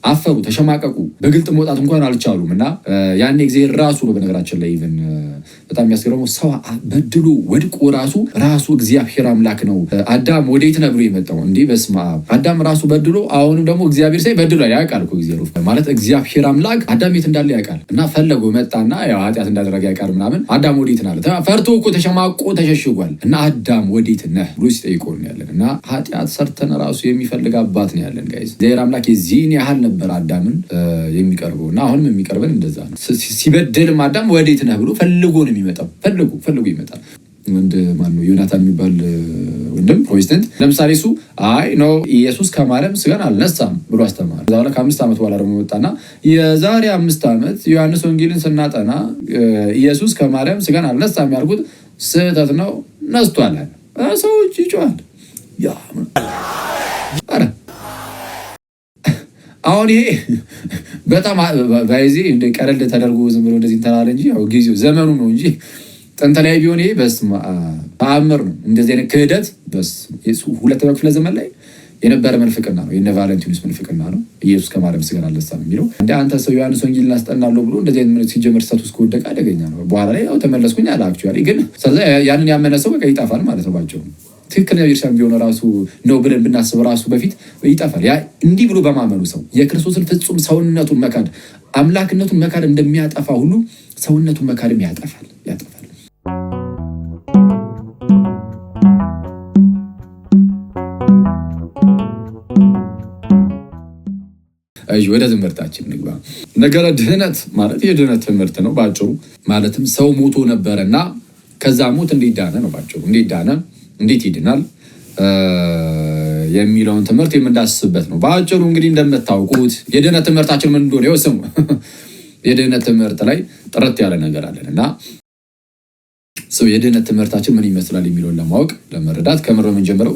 አፈሩ፣ ተሸማቀቁ፣ በግልጥ መውጣት እንኳን አልቻሉም። እና ያኔ ጊዜ ራሱ ነው በነገራችን ላይ ኢቭን በጣም የሚያስገርመው ሰው በድሎ ወድቆ ራሱ እግዚአብሔር አምላክ ነው አዳም ወዴት ነህ ብሎ የመጣው እንዴ! በስመ አብ። አዳም ራሱ በድሎ አሁንም ደግሞ እግዚአብሔር ሳይ በድሎ ያውቃል እኮ እግዚአብሔር ማለት እግዚአብሔር አምላክ አዳም የት እንዳለ ያውቃል። እና ፈለገው መጣና ያው ኃጢአት እንዳደረገ ያውቃል ምናምን አዳም ወዴት ነህ አለ። ፈርቶ እኮ ተሸማቆ ተሸሽጓል። እና አዳም ወዴት ነህ ብሎ ሲጠይቀው ነው ያለን። እና ኃጢአት ሰርተን ራሱ የሚፈልግ አባት ነው ያለን ጋይስ። እግዚአብሔር አምላክ የዚህን ያህል ነበር አዳምን የሚቀርበው እና አሁንም የሚቀርበን እንደዛ ነው። ሲበደልም አዳም ወዴት ነህ ብሎ ፈልጎ ነው የሚመጣው። ፈልጎ ይመጣል። ወንድ ማነው ዮናታን የሚባል ወንድም ፕሮቴስታንት ለምሳሌ እሱ አይ ነው ኢየሱስ ከማርያም ስጋን አልነሳም ብሎ አስተማረ። ከዛ በኋላ ከ5 ዓመት በኋላ ደግሞ ወጣና የዛሬ 5 ዓመት ዮሐንስ ወንጌልን ስናጠና ኢየሱስ ከማርያም ስጋን አልነሳም ያልኩት ስህተት ነው ነስቷል አለ። ሰዎች ይጮሃል። ያ አረ አሁን ይሄ በጣም ባይዚ እንደ ቀለል ተደርጎ ዝም ብሎ እንደዚህ ተናለ እንጂ ያው ጊዜው ዘመኑ ነው እንጂ ጥንት ላይ ቢሆን ይሄ በስመ አብ ተአምር ነው። እንደዚህ አይነት ክህደት ሁለተኛው ክፍለ ዘመን ላይ የነበረ መንፍቅና ነው። የነ ቫለንቲኑስ መንፍቅና ነው። ኢየሱስ ከማርያም ስጋን አልነሳም የሚለው እንደ አንተ ሰው ዮሐንስ ወንጌልን አስጠናለሁ ብሎ እንደዚህ አይነት ሲጀመር ስታቱስ ከወደቀ አደገኛ ነው። በኋላ ላይ ያው ተመለስኩኝ አለ። አክቹአሊ ግን ስለዚህ ያንን ያመነ ሰው በቃ ይጠፋል ማለት ነው ባጭሩ። ትክክለኛ ቤተክርስቲያን ቢሆን ራሱ ነው ብለን ብናስብ ራሱ በፊት ይጠፋል። ያ እንዲህ ብሎ በማመኑ ሰው የክርስቶስን ፍጹም ሰውነቱን መካድ አምላክነቱን መካድ እንደሚያጠፋ ሁሉ ሰውነቱን መካድም ያጠፋል። ወደ ትምህርታችን ንግባ። ነገረ ድህነት ማለት የድህነት ትምህርት ነው ባጭሩ። ማለትም ሰው ሞቶ ነበረና ከዛ ሞት እንዴት ዳነ ነው ባጭሩ። እንዴት ዳነ፣ እንዴት ይድናል የሚለውን ትምህርት የምንዳስስበት ነው ባጭሩ። እንግዲህ እንደምታውቁት የድህነት ትምህርታችን ምን እንደሆነ ይወስኑ። የድህነት ትምህርት ላይ ጥርት ያለ ነገር አለን እና ሰው የድህነት ትምህርታችን ምን ይመስላል የሚለውን ለማወቅ ለመረዳት ከምር የምንጀምረው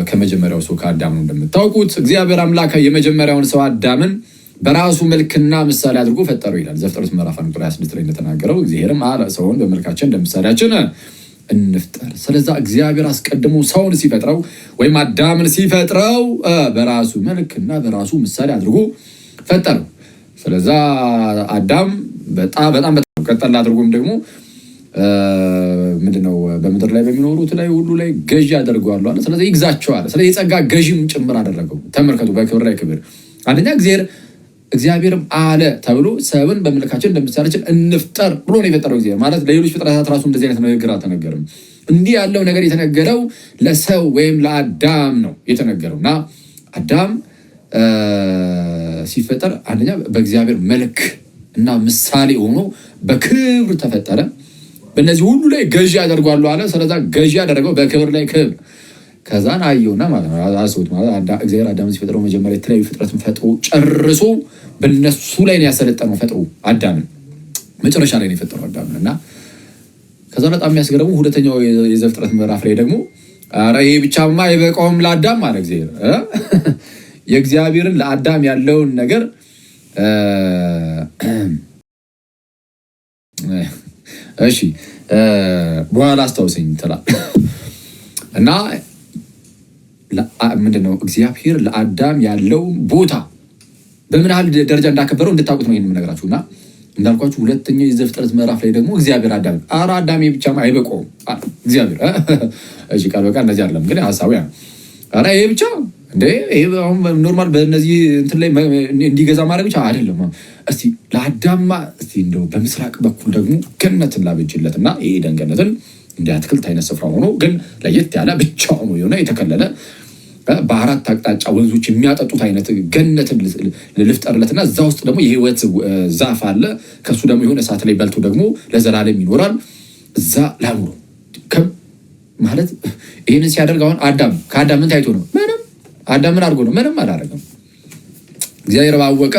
ከመጀመሪያው ሰው ከአዳም ነው። እንደምታውቁት እግዚአብሔር አምላክ የመጀመሪያውን ሰው አዳምን በራሱ መልክና ምሳሌ አድርጎ ፈጠረው ይላል ዘፍጥረት ምዕራፍ 1:26 ላይ እንደተናገረው እግዚአብሔርም አለ ሰውን በመልካችን እንደ ምሳሌያችን እንፍጠር። ስለዚህ እግዚአብሔር አስቀድሞ ሰውን ሲፈጥረው ወይም አዳምን ሲፈጥረው በራሱ መልክና በራሱ ምሳሌ አድርጎ ፈጠረው። ስለዚህ አዳም በጣም ቀጠል አድርጎም ደግሞ ምንድነው በምድር ላይ በሚኖሩት ላይ ሁሉ ላይ ገዢ አደርገዋለሁ አለ። ስለዚህ ይግዛቸዋል። ስለዚህ የጸጋ ገዢም ጭምር አደረገው። ተመልከቱ፣ በክብር ላይ ክብር። አንደኛ እግዚአብሔርም አለ ተብሎ ሰውን በመልካችን እንደምሳሌያችን እንፍጠር ብሎ ነው የፈጠረው። እግዚአብሔር ማለት ለሌሎች ፍጥረታት ራሱ እንደዚህ አይነት ንግግር አልተነገረም። እንዲህ ያለው ነገር የተነገረው ለሰው ወይም ለአዳም ነው የተነገረው እና አዳም ሲፈጠር አንደኛ በእግዚአብሔር መልክ እና ምሳሌ ሆኖ በክብር ተፈጠረ። በእነዚህ ሁሉ ላይ ገዢ አደርገዋለሁ አለ። ስለዚህ ገዢ ያደረገው በክብር ላይ ክብር። ከዛን አየውና ማለት ነው አስቡት ማለት እግዚአብሔር አዳምን ሲፈጥረው መጀመሪያ የተለያዩ ፍጥረትን ፈጥሮ ጨርሶ በእነሱ ላይ ነው ያሰለጠነው ፈጥሮ አዳምን መጨረሻ ላይ ነው የፈጠረው አዳምን እና ከዛ በጣም የሚያስገርመው ሁለተኛው የዘፍጥረት ምዕራፍ ላይ ደግሞ ኧረ ይሄ ብቻማ አይበቃውም ለአዳም ማለት እግዚአብሔር የእግዚአብሔርን ለአዳም ያለውን ነገር እሺ በኋላ አስታውሰኝ ትላል እና ምንድነው እግዚአብሔር ለአዳም ያለው ቦታ በምን ያህል ደረጃ እንዳከበረው እንድታውቁት ነው ይሄን የምነግራችሁና እንዳልኳችሁ ሁለተኛው የዘፍጥረት ምዕራፍ ላይ ደግሞ እግዚአብሔር አዳም ብቻማ አይበቃውም እግዚአብሔር እሺ ቃል በቃ እንደዚህ አይደለም ግን ሐሳቡ ያ አራ ይሄ ብቻ እንዴ ይሄ አሁን ኖርማል በእነዚህ እንትን ላይ እንዲገዛ ማድረግ ብቻ አይደለም። እስቲ ለአዳም እስቲ እንደው በምስራቅ በኩል ደግሞ ገነትን ላበጅለትና ይሄ ደንገነትን እንደ አትክልት አይነት ስፍራ ሆኖ ግን ለየት ያለ ብቻውን የሆነ የተከለለ በአራት አቅጣጫ ወንዞች የሚያጠጡት አይነት ገነትን ልፍጠርለትና እዛ ውስጥ ደግሞ የህይወት ዛፍ አለ። ከሱ ደግሞ የሆነ እሳት ላይ በልቶ ደግሞ ለዘላለም ይኖራል እዛ ላኑሮ ማለት ይሄንን ሲያደርግ አሁን ከአዳም ምን ታይቶ ነው? ምንም። አዳም ምን አድርጎ ነው? ምንም አላደረገም። እግዚአብሔር ባወቀ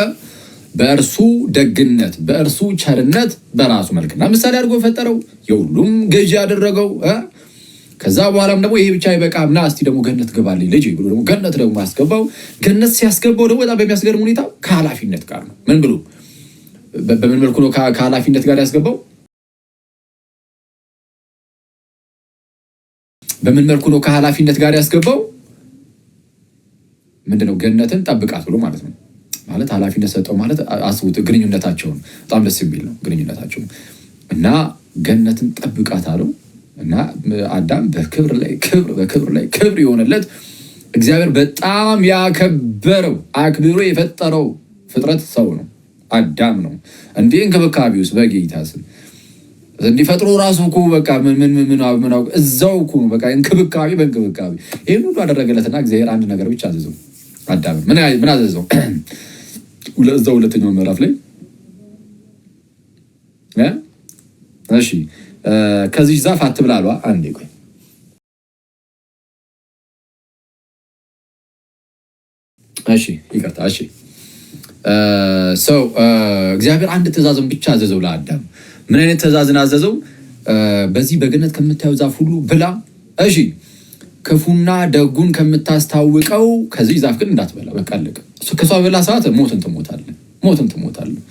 በእርሱ ደግነት በእርሱ ቸርነት በራሱ መልክና ምሳሌ አድርጎ ፈጠረው፣ የሁሉም ገዢ ያደረገው። ከዛ በኋላም ደግሞ ይሄ ብቻ አይበቃም፣ ና እስቲ ደግሞ ገነት ገባልኝ ልጅ ብሎ ደግሞ ገነት ደግሞ አስገባው። ገነት ሲያስገባው ደግሞ በጣም በሚያስገርም ሁኔታ ከኃላፊነት ጋር ነው። ምን ብሎ በምን መልኩ ነው ከኃላፊነት ጋር ያስገባው? በምን መልኩ ነው ከኃላፊነት ጋር ያስገባው? ምንድነው? ገነትን ጠብቃት ብሎ ማለት ነው። ማለት ኃላፊነት ሰጠው ማለት አስቡት። ግንኙነታቸውን በጣም ደስ የሚል ነው ግንኙነታቸው እና ገነትን ጠብቃት አለው እና አዳም በክብር ላይ ክብር በክብር ላይ ክብር የሆነለት እግዚአብሔር በጣም ያከበረው አክብሮ የፈጠረው ፍጥረት ሰው ነው፣ አዳም ነው። እንዲህ እንክብካቤ ውስጥ በጌታ ስም እንዲፈጥሮ ራሱ እኮ በቃ ምን እዛው እኮ በቃ እንክብካቤ በእንክብካቤ ይሄን ሁሉ አደረገለትና እግዚአብሔር አንድ ነገር ብቻ አዘዘው። አዳም ምን አዘዘው? እዛው ሁለተኛው ምዕራፍ ላይ እሺ ከዚህ ዛፍ አትብላ አሏ። አንዴ ቆይ እሺ ይቅርታ። እሺ ሰው እግዚአብሔር አንድ ትእዛዝን ብቻ አዘዘው ለአዳም። ምን አይነት ትእዛዝን አዘዘው? በዚህ በገነት ከምታየው ዛፍ ሁሉ ብላ፣ እሺ ክፉና ደጉን ከምታስታውቀው ከዚህ ዛፍ ግን እንዳትበላ። በቃ አለቀ። ከሷ በላ ሰዓት ሞትን ትሞታለህ።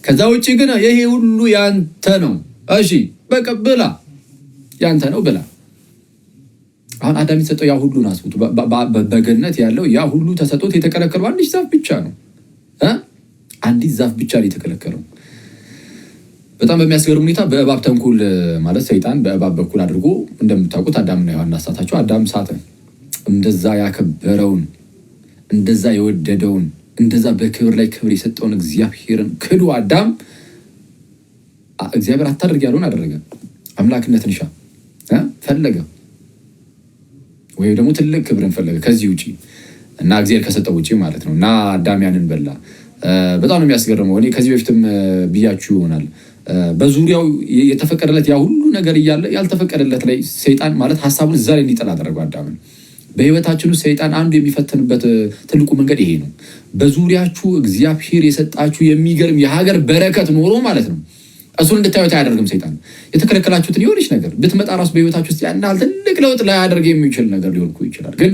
ከዛ ውጭ ግን ይሄ ሁሉ ያንተ ነው። እሺ በቃ ብላ፣ ያንተ ነው ብላ። አሁን አዳም የተሰጠው ያ ሁሉ ናስቡት። በገነት ያለው ያ ሁሉ ተሰጥቶት የተከለከለው አንዲት ዛፍ ብቻ ነው። አንዲት ዛፍ ብቻ ነው የተከለከለው። በጣም በሚያስገርም ሁኔታ በእባብ ተንኮል ማለት ሰይጣን በእባብ በኩል አድርጎ እንደምታውቁት አዳምና ሔዋንን አሳታቸው። አዳም ሳተ። እንደዛ ያከበረውን እንደዛ የወደደውን እንደዛ በክብር ላይ ክብር የሰጠውን እግዚአብሔርን ክዶ አዳም እግዚአብሔር አታድርግ ያለውን አደረገ። አምላክነትን ፈለገ ወይ ደግሞ ትልቅ ክብርን ፈለገ ከዚህ ውጪ እና እግዚአብሔር ከሰጠው ውጪ ማለት ነው። እና አዳም ያንን በላ። በጣም ነው የሚያስገርመው። እኔ ከዚህ በፊትም ብያችሁ ይሆናል በዙሪያው የተፈቀደለት ያ ሁሉ ነገር እያለ ያልተፈቀደለት ላይ ሰይጣን ማለት ሀሳቡን እዛ ላይ እንዲጥል አደረገው አዳምን። በህይወታችን ውስጥ ሰይጣን አንዱ የሚፈተንበት ትልቁ መንገድ ይሄ ነው። በዙሪያችሁ እግዚአብሔር የሰጣችሁ የሚገርም የሀገር በረከት ኖሮ ማለት ነው እሱን እንድታዩት አያደርግም ሰይጣን። የተከለከላችሁትን የሆነች ነገር ብትመጣ ራሱ በህይወታችሁ ውስጥ ያን ያህል ትልቅ ለውጥ ላያደርግ የሚችል ነገር ሊሆን ይችላል። ግን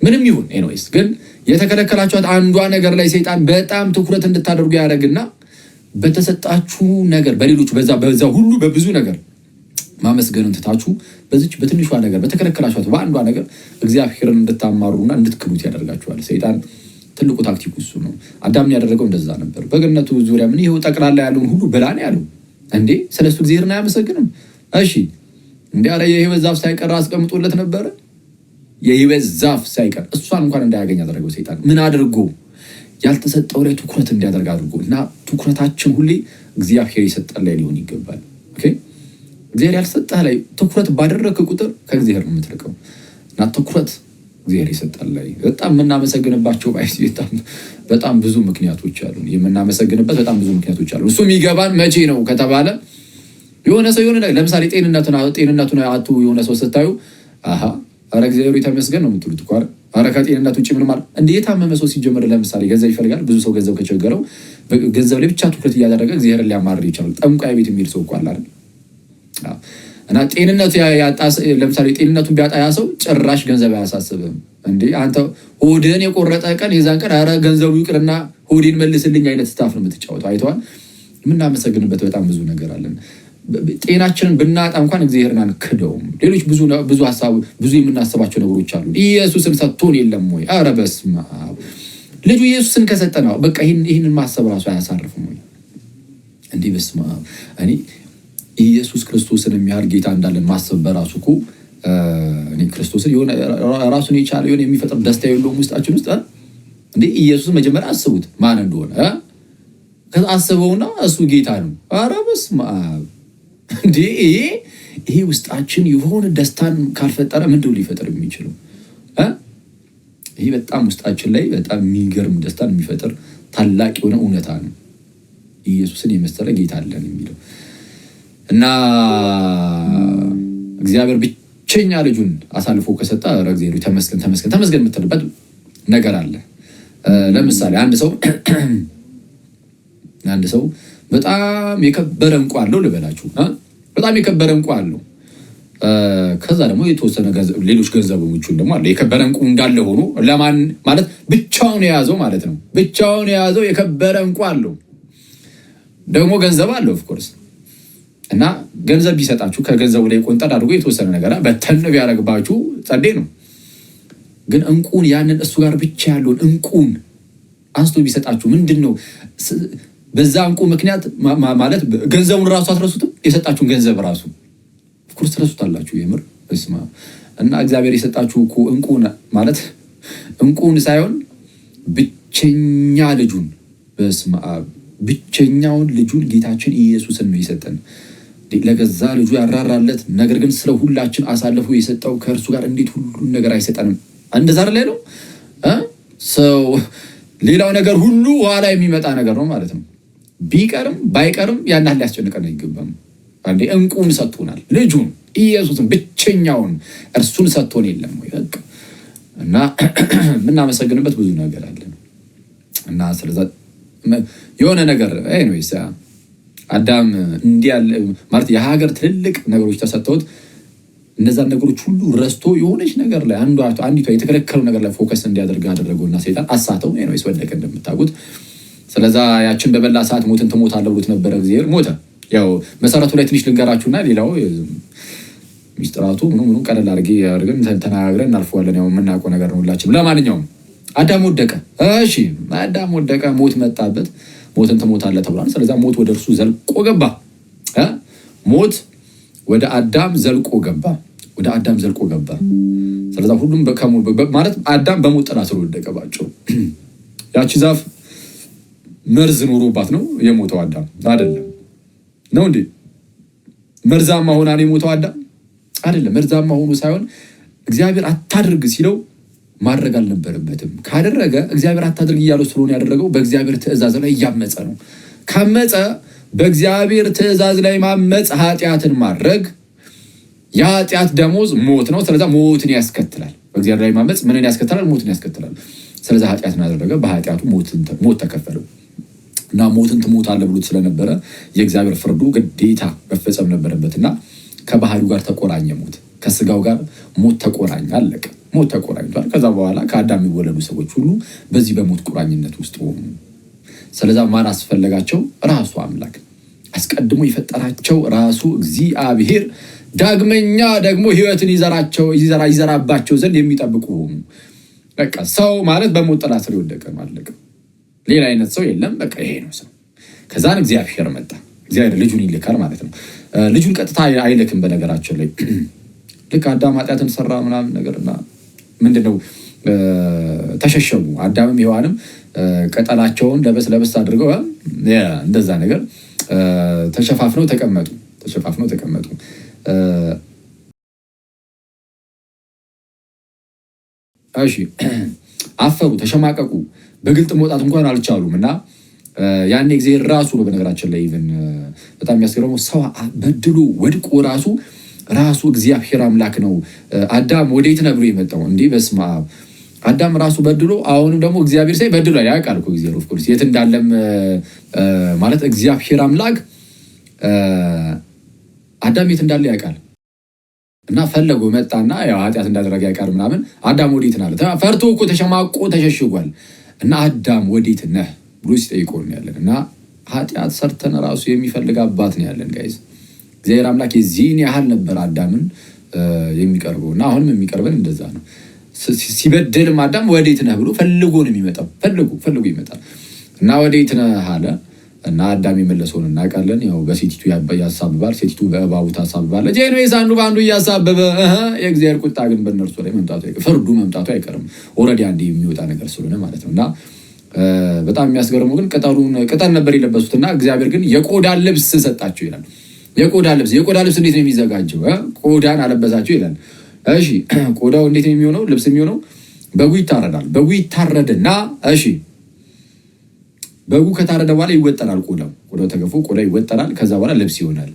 ምንም ይሁን ኤኒዌይስ ግን የተከለከላችኋት አንዷ ነገር ላይ ሰይጣን በጣም ትኩረት እንድታደርጉ ያደርግና በተሰጣችሁ ነገር በሌሎች በዛ ሁሉ በብዙ ነገር ማመስገንን ትታችሁ በዚች በትንሿ ነገር በተከለከላችኋት በአንዷ ነገር እግዚአብሔርን እንድታማሩና እንድትክዱት ያደርጋችኋል ሰይጣን። ትልቁ ታክቲኩ እሱ ነው። አዳምን ያደረገው እንደዛ ነበር። በገነቱ ዙሪያ ምን ይሄው ጠቅላላ ያለውን ሁሉ ብላ ነው ያለው። እንዴ ስለሱ እግዚአብሔርን አያመሰግንም? እሺ እንዴ አለ የህይወት ዛፍ ሳይቀር አስቀምጦለት ነበረ። የህይወት ዛፍ ሳይቀር እሷን እንኳን እንዳያገኝ ያደረገው ሰይጣን ምን አድርጎ? ያልተሰጠው ላይ ትኩረት እንዲያደርግ አድርጎ እና ትኩረታችን ሁሌ እግዚአብሔር የሰጠን ላይ ሊሆን ይገባል። ኦኬ እግዚአብሔር ያልሰጠህ ላይ ትኩረት ባደረግክ ቁጥር ከእግዚአብሔር ነው የምትርቀው። እና ትኩረት እግዚአብሔር የሰጠን ላይ በጣም የምናመሰግንባቸው በጣም ብዙ ምክንያቶች አሉ። የምናመሰግንበት በጣም ብዙ ምክንያቶች አሉ። እሱ የሚገባን መቼ ነው ከተባለ የሆነ ሰው የሆነ ለምሳሌ ጤንነቱን አጡ የሆነ ሰው ስታዩ ኧረ እግዚአብሔር የተመስገን ነው የምትሉት እኮ። ኧረ ከጤንነት ውጭ ምን ማለት እንደ የታመመ ሰው ሲጀምር ለምሳሌ ገንዘብ ይፈልጋል። ብዙ ሰው ገንዘብ ከቸገረው ገንዘብ ላይ ብቻ ትኩረት እያደረገ እግዚአብሔርን ሊያማርር ይችላል። ጠንቋይ ቤት የሚሄድ ሰው እኮ አለ አይደል? እና ጤንነቱ ያጣ ለምሳሌ ጤንነቱን ቢያጣ ያ ሰው ጭራሽ ገንዘብ አያሳስብም። እንዴ አንተ ሆድህን የቆረጠ ቀን የዛን ቀን ኧረ ገንዘቡ ይቅርና ሆዴን መልስልኝ አይነት ስታፍ ነው የምትጫወተው። አይተዋል። የምናመሰግንበት በጣም ብዙ ነገር አለን። ጤናችንን ብናጣ እንኳን እግዚአብሔርን አንክደውም። ሌሎች ብዙ ሀሳቡ ብዙ የምናስባቸው ነገሮች አሉ። ኢየሱስን ሰጥቶን የለም ወይ? ኧረ በስመ አብ ልጁ ኢየሱስን ከሰጠነው በቃ ይህንን ማሰብ ራሱ አያሳርፍም ወይ? እንዲህ በስመ አብ እኔ ኢየሱስ ክርስቶስን የሚያህል ጌታ እንዳለን ማሰብ በራሱ እኮ እኔ ክርስቶስን የሆነ ራሱን የቻለ የሆነ የሚፈጥር ደስታ የለውም ውስጣችን ውስጥ እንዴ? ኢየሱስን መጀመሪያ አስቡት ማን እንደሆነ ከዛ አስበውና እሱ ጌታ ነው። ኧረ በስመ አብ እንዴ ይሄ ውስጣችን የሆነ ደስታን ካልፈጠረ ምንድነው ሊፈጥር የሚችለው? ይሄ በጣም ውስጣችን ላይ በጣም የሚገርም ደስታን የሚፈጥር ታላቅ የሆነ እውነታ ነው። ኢየሱስን የመሰለ ጌታ አለን የሚለው እና እግዚአብሔር ብቸኛ ልጁን አሳልፎ ከሰጠ እግዚአብሔር ተመስገን የምትልበት ነገር አለ። ለምሳሌ አንድ ሰው በጣም የከበረ እንቁ አለው ልበላችሁ። በጣም የከበረ እንቁ አለው። ከዛ ደግሞ የተወሰነ ሌሎች ገንዘቦችን ደግሞ አለ። የከበረ እንቁ እንዳለ ሆኖ ለማን ማለት ብቻውን የያዘው ማለት ነው። ብቻውን የያዘው የከበረ እንቁ አለው። ደግሞ ገንዘብ አለው ኦፍኮርስ። እና ገንዘብ ቢሰጣችሁ ከገንዘቡ ላይ ቆንጠር አድርጎ የተወሰነ ነገር በተን ቢያደርግባችሁ ጸዴ ነው። ግን እንቁን ያንን እሱ ጋር ብቻ ያለውን እንቁን አንስቶ ቢሰጣችሁ ምንድነው? በዛ እንቁ ምክንያት ማለት ገንዘቡን ራሱ አትረሱትም? የሰጣችሁን ገንዘብ ራሱ ኩርስ ትረሱታላችሁ። የምር እስማ እና እግዚአብሔር የሰጣችሁ እኮ እንቁ ማለት እንቁን ሳይሆን ብቸኛ ልጁን በስመ አብ ብቸኛውን ልጁን ጌታችን ኢየሱስን ነው የሰጠን። ለገዛ ልጁ ያራራለት፣ ነገር ግን ስለ ሁላችን አሳልፎ የሰጠው ከእርሱ ጋር እንዴት ሁሉን ነገር አይሰጠንም? እንደዛ ላይ ነው ሰው። ሌላው ነገር ሁሉ ኋላ የሚመጣ ነገር ነው ማለት ነው። ቢቀርም ባይቀርም ያን ያህል ሊያስጨንቀን አይገባም። አንዴ እንቁን ሰጥቶናል፣ ልጁን ኢየሱስን ብቸኛውን እርሱን ሰጥቶን የለም ወይ በቃ። እና የምናመሰግንበት ብዙ ነገር አለ እና ስለዛ የሆነ ነገር ኤኒዌይስ አዳም እንዲህ ያለ ማለት የሀገር ትልልቅ ነገሮች ተሰጥተውት እነዛን ነገሮች ሁሉ ረስቶ የሆነች ነገር ላይ አንዲቷ የተከለከለው ነገር ላይ ፎከስ እንዲያደርግ አደረገውና ሰይጣን አሳተው። ኤኒዌይስ ወደቀ እንደምታውቁት። ስለዛ ያችን በበላ ሰዓት ሞትን ትሞታለህ ብሎት ነበረ። እግዚአብሔር ሞተ። ያው መሰረቱ ላይ ትንሽ ልንገራችሁና ሌላው ሚስጥራቱ ምኑ ቀለል አድርጌ አድርገን ተናግረን እናልፈዋለን። ያው የምናውቀው ነገር ነው ሁላችንም። ለማንኛውም አዳም ወደቀ። እሺ አዳም ወደቀ፣ ሞት መጣበት። ሞትን ትሞታለህ ተብሏል። ስለዚህ ሞት ወደ እርሱ ዘልቆ ገባ። ሞት ወደ አዳም ዘልቆ ገባ። ወደ አዳም ዘልቆ ገባ። ስለዚህ ሁሉም ማለት አዳም በሞት ጥላ ስር ወደቀ ባጭሩ። ያቺ ዛፍ መርዝ ኖሮባት ነው የሞተው አዳም አይደለም ነው እንዴ? መርዛማ ሆና ነው የሞተው አዳም አይደለም። መርዛማ ሆኖ ሳይሆን እግዚአብሔር አታድርግ ሲለው ማድረግ አልነበረበትም። ካደረገ እግዚአብሔር አታድርግ እያለው ስለሆነ ያደረገው በእግዚአብሔር ትእዛዝ ላይ እያመፀ ነው። ካመፀ በእግዚአብሔር ትእዛዝ ላይ ማመፅ ኃጢአትን ማድረግ፣ የኃጢአት ደሞዝ ሞት ነው። ስለዚህ ሞትን ያስከትላል። በእግዚአብሔር ላይ ማመፅ ምንን ያስከትላል? ሞትን ያስከትላል። ስለዚህ ኃጢአትን አደረገ፣ በኃጢአቱ ሞት ተከፈለው እና ሞትን ትሞታለህ ብሎት ስለነበረ የእግዚአብሔር ፍርዱ ግዴታ መፈጸም ነበረበትና ከባህሪው ጋር ተቆራኘ። ሞት ከስጋው ጋር ሞት ተቆራኘ። አለቀ። ሞት ተቆራኝቷል። ከዛ በኋላ ከአዳም የሚወለዱ ሰዎች ሁሉ በዚህ በሞት ቁራኝነት ውስጥ ሆኑ። ስለዛ ማን አስፈለጋቸው? ራሱ አምላክ አስቀድሞ የፈጠራቸው ራሱ እግዚአብሔር ዳግመኛ ደግሞ ሕይወትን ይዘራባቸው ዘንድ የሚጠብቁ ሆኑ። በቃ ሰው ማለት በሞት ጥላ ስር የወደቀ ማለት ሌላ አይነት ሰው የለም። በቃ ይሄ ነው ሰው። ከዛን እግዚአብሔር መጣ። እግዚአብሔር ልጁን ይልካል ማለት ነው። ልጁን ቀጥታ አይልክም። በነገራችን ላይ ልክ አዳም ኃጢአትን ሰራ ምናምን ነገርና ምንድነው ተሸሸጉ። አዳምም ሔዋንም ቀጠላቸውን ለበስ አድርገው እንደዛ ነገር ተሸፋፍነው ተቀመጡ። እሺ አፈሩ፣ ተሸማቀቁ፣ በግልጥ መውጣት እንኳን አልቻሉም። እና ያኔ እግዚአብሔር ራሱ ነው በነገራችን ላይ ኢቭን በጣም የሚያስገርመው ሰው በድሎ ወድቆ ራሱ እግዚአብሔር አምላክ ነው አዳም ወዴት ነህ ብሎ የመጣው እንዴ? በስመ አብ። አዳም ራሱ በድሎ አሁንም ደግሞ እግዚአብሔር ሳይ በድሎ ያውቃል እኮ እግዚአብሔር ኦፍ ኮርስ የት እንዳለም ማለት እግዚአብሔር አምላክ አዳም የት እንዳለ ያውቃል። እና ፈለጎ መጣና ያው ኃጢአት እንዳደረገ ያውቃል ምናምን። አዳም ወዴት ነህ አለ። ፈርቶ እኮ ተሸማቆ ተሸሽጓል። እና አዳም ወዴት ነህ ብሎ ሲጠይቀው ነው ያለን። እና ኃጢአት ሰርተን ራሱ የሚፈልግ አባት ነው ያለን ጋይዝ። እግዚአብሔር አምላክ የዚህን ያህል ነበር አዳምን የሚቀርበው እና አሁንም የሚቀርበን እንደዛ ነው። ሲበደልም አዳም ወዴት ነህ ብሎ ፈልጎ ነው የሚመጣው። ፈልጎ ይመጣል እና ወዴት ነህ አለ እና አዳም የመለሰውን እናውቃለን። ያው በሴቲቱ ያሳብባል፣ ሴቲቱ በእባቡ ታሳብባለች። ኤኒዌይስ አንዱ በአንዱ እያሳበበ የእግዚአብሔር ቁጣ ግን በእነርሱ ላይ ፍርዱ መምጣቱ አይቀርም። ኦልሬዲ አንዴ የሚወጣ ነገር ስለሆነ ማለት ነው። እና በጣም የሚያስገርመው ግን ቅጠል ነበር የለበሱትና እግዚአብሔር ግን የቆዳ ልብስ ሰጣቸው ይላል። የቆዳ ልብስ እንዴት ነው የሚዘጋጀው? ቆዳን አለበሳቸው ይላል። እሺ ቆዳው እንዴት ነው የሚሆነው? ልብስ የሚሆነው በጉ ይታረዳል። በጉ ይታረድና እሺ በጉ ከታረደ በኋላ ይወጠራል። ቆዳው ተገፎ ቆዳ ይወጠራል። ከዛ በኋላ ልብስ ይሆናል።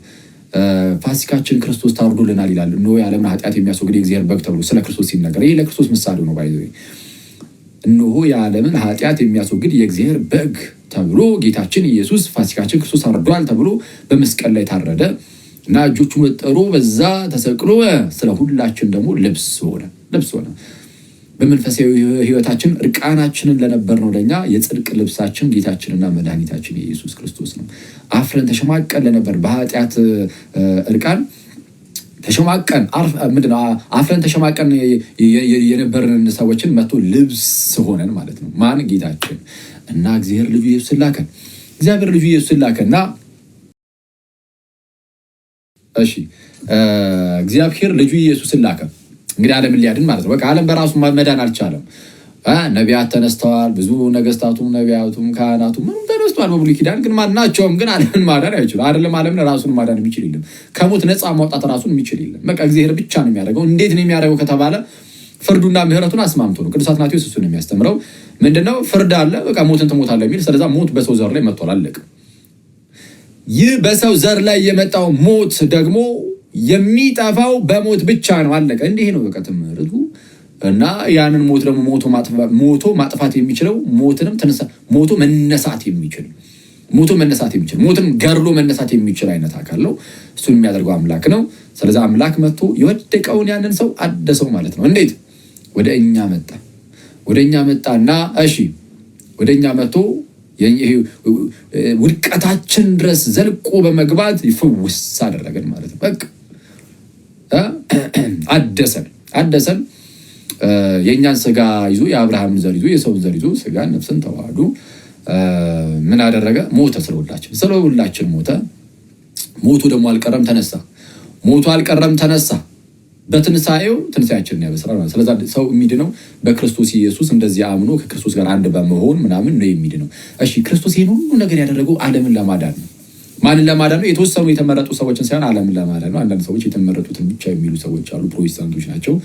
ፋሲካችን ክርስቶስ ታርዶልናል ይላል። እነሆ የዓለምን ኃጢአት የሚያስወግድ የእግዚአብሔር በግ ተብሎ ስለ ክርስቶስ ሲናገር ይሄ ለክርስቶስ ምሳሌ ነው። ባይዘ እነሆ የዓለምን ኃጢአት የሚያስወግድ የእግዚአብሔር በግ ተብሎ ጌታችን ኢየሱስ ፋሲካችን ክርስቶስ ታርዷል ተብሎ በመስቀል ላይ ታረደ እና እጆቹ ወጠሩ፣ በዛ ተሰቅሎ ስለ ሁላችን ደግሞ ልብስ ሆነ። በመንፈሳዊ ሕይወታችን እርቃናችንን ለነበርነው ለኛ የጽድቅ ልብሳችን ጌታችንና መድኃኒታችን ኢየሱስ ክርስቶስ ነው። አፍረን ተሸማቀን ለነበር በኃጢአት እርቃን አፍረን ተሸማቀን የነበርን ሰዎችን መጥቶ ልብስ ሆነን ማለት ነው። ማን? ጌታችን። እና እግዚአብሔር ልጁ ኢየሱስን ላከ። እግዚአብሔር ልጁ ኢየሱስን ላከና እሺ እግዚአብሔር ልጁ ኢየሱስን ላከ። እንግዲህ ዓለምን ሊያድን ማለት ነው። በቃ ዓለም በራሱ መዳን አልቻለም። ነቢያት ተነስተዋል። ብዙ ነገስታቱም ነቢያቱም ካህናቱም ምንም ተነስተዋል በብሉይ ኪዳን። ግን ማናቸውም ግን ዓለምን ማዳን አይችሉም። አይደለም ዓለምን ራሱን ማዳን የሚችል የለም። ከሞት ነፃ ማውጣት ራሱን የሚችል የለም። በቃ እግዚአብሔር ብቻ ነው የሚያደርገው። እንዴት ነው የሚያደርገው ከተባለ ፍርዱና ምህረቱን አስማምቶ ነው። ቅዱስ አትናቴዎስ እሱን የሚያስተምረው ምንድነው? ፍርድ አለ፣ በቃ ሞትን ትሞታለህ የሚል። ስለዛ ሞት በሰው ዘር ላይ መጥቷል፣ አለቀ። ይህ በሰው ዘር ላይ የመጣው ሞት ደግሞ የሚጠፋው በሞት ብቻ ነው፣ አለቀ። እንዲህ ነው በቃ ትምህርቱ። እና ያንን ሞት ደግሞ ሞቶ ማጥፋት የሚችለው ሞትንም ተነሳ ሞቶ መነሳት የሚችል ሞትን ገርሎ መነሳት የሚችል አይነት አካል ነው። እሱን የሚያደርገው አምላክ ነው። ስለዚህ አምላክ መጥቶ የወደቀውን ያንን ሰው አደሰው ማለት ነው። እንዴት? ወደ እኛ መጣና እሺ ወደ እኛ መጥቶ ውድቀታችን ድረስ ዘልቆ በመግባት ይፈውስ አደረገን ማለት ነው። በቃ አደሰን የእኛን ስጋ ይዞ የአብርሃምን ዘር ይዞ የሰውን ዘር ይዞ ስጋን ነፍስን ተዋህዶ ምን አደረገ? ሞተ። ስለሁላችን ሞተ። ሞቱ ደግሞ አልቀረም ተነሳ። በትንሳኤው ትንሳኤያችንን ያበስራል ማለት። ስለዚህ ሰው የሚድነው በክርስቶስ ኢየሱስ እንደዚህ አምኖ ከክርስቶስ ጋር አንድ በመሆን ምናምን ነው የሚድነው። እሺ ክርስቶስ ይህን ሁሉ ነገር ያደረገው ዓለምን ለማዳን ነው። ማንን ለማዳን ነው? የተወሰኑ የተመረጡ ሰዎችን ሳይሆን ዓለምን ለማዳን ነው። አንዳንድ ሰዎች የተመረጡትን ብቻ የሚሉ ሰዎች አሉ፣ ፕሮቴስታንቶች ናቸው።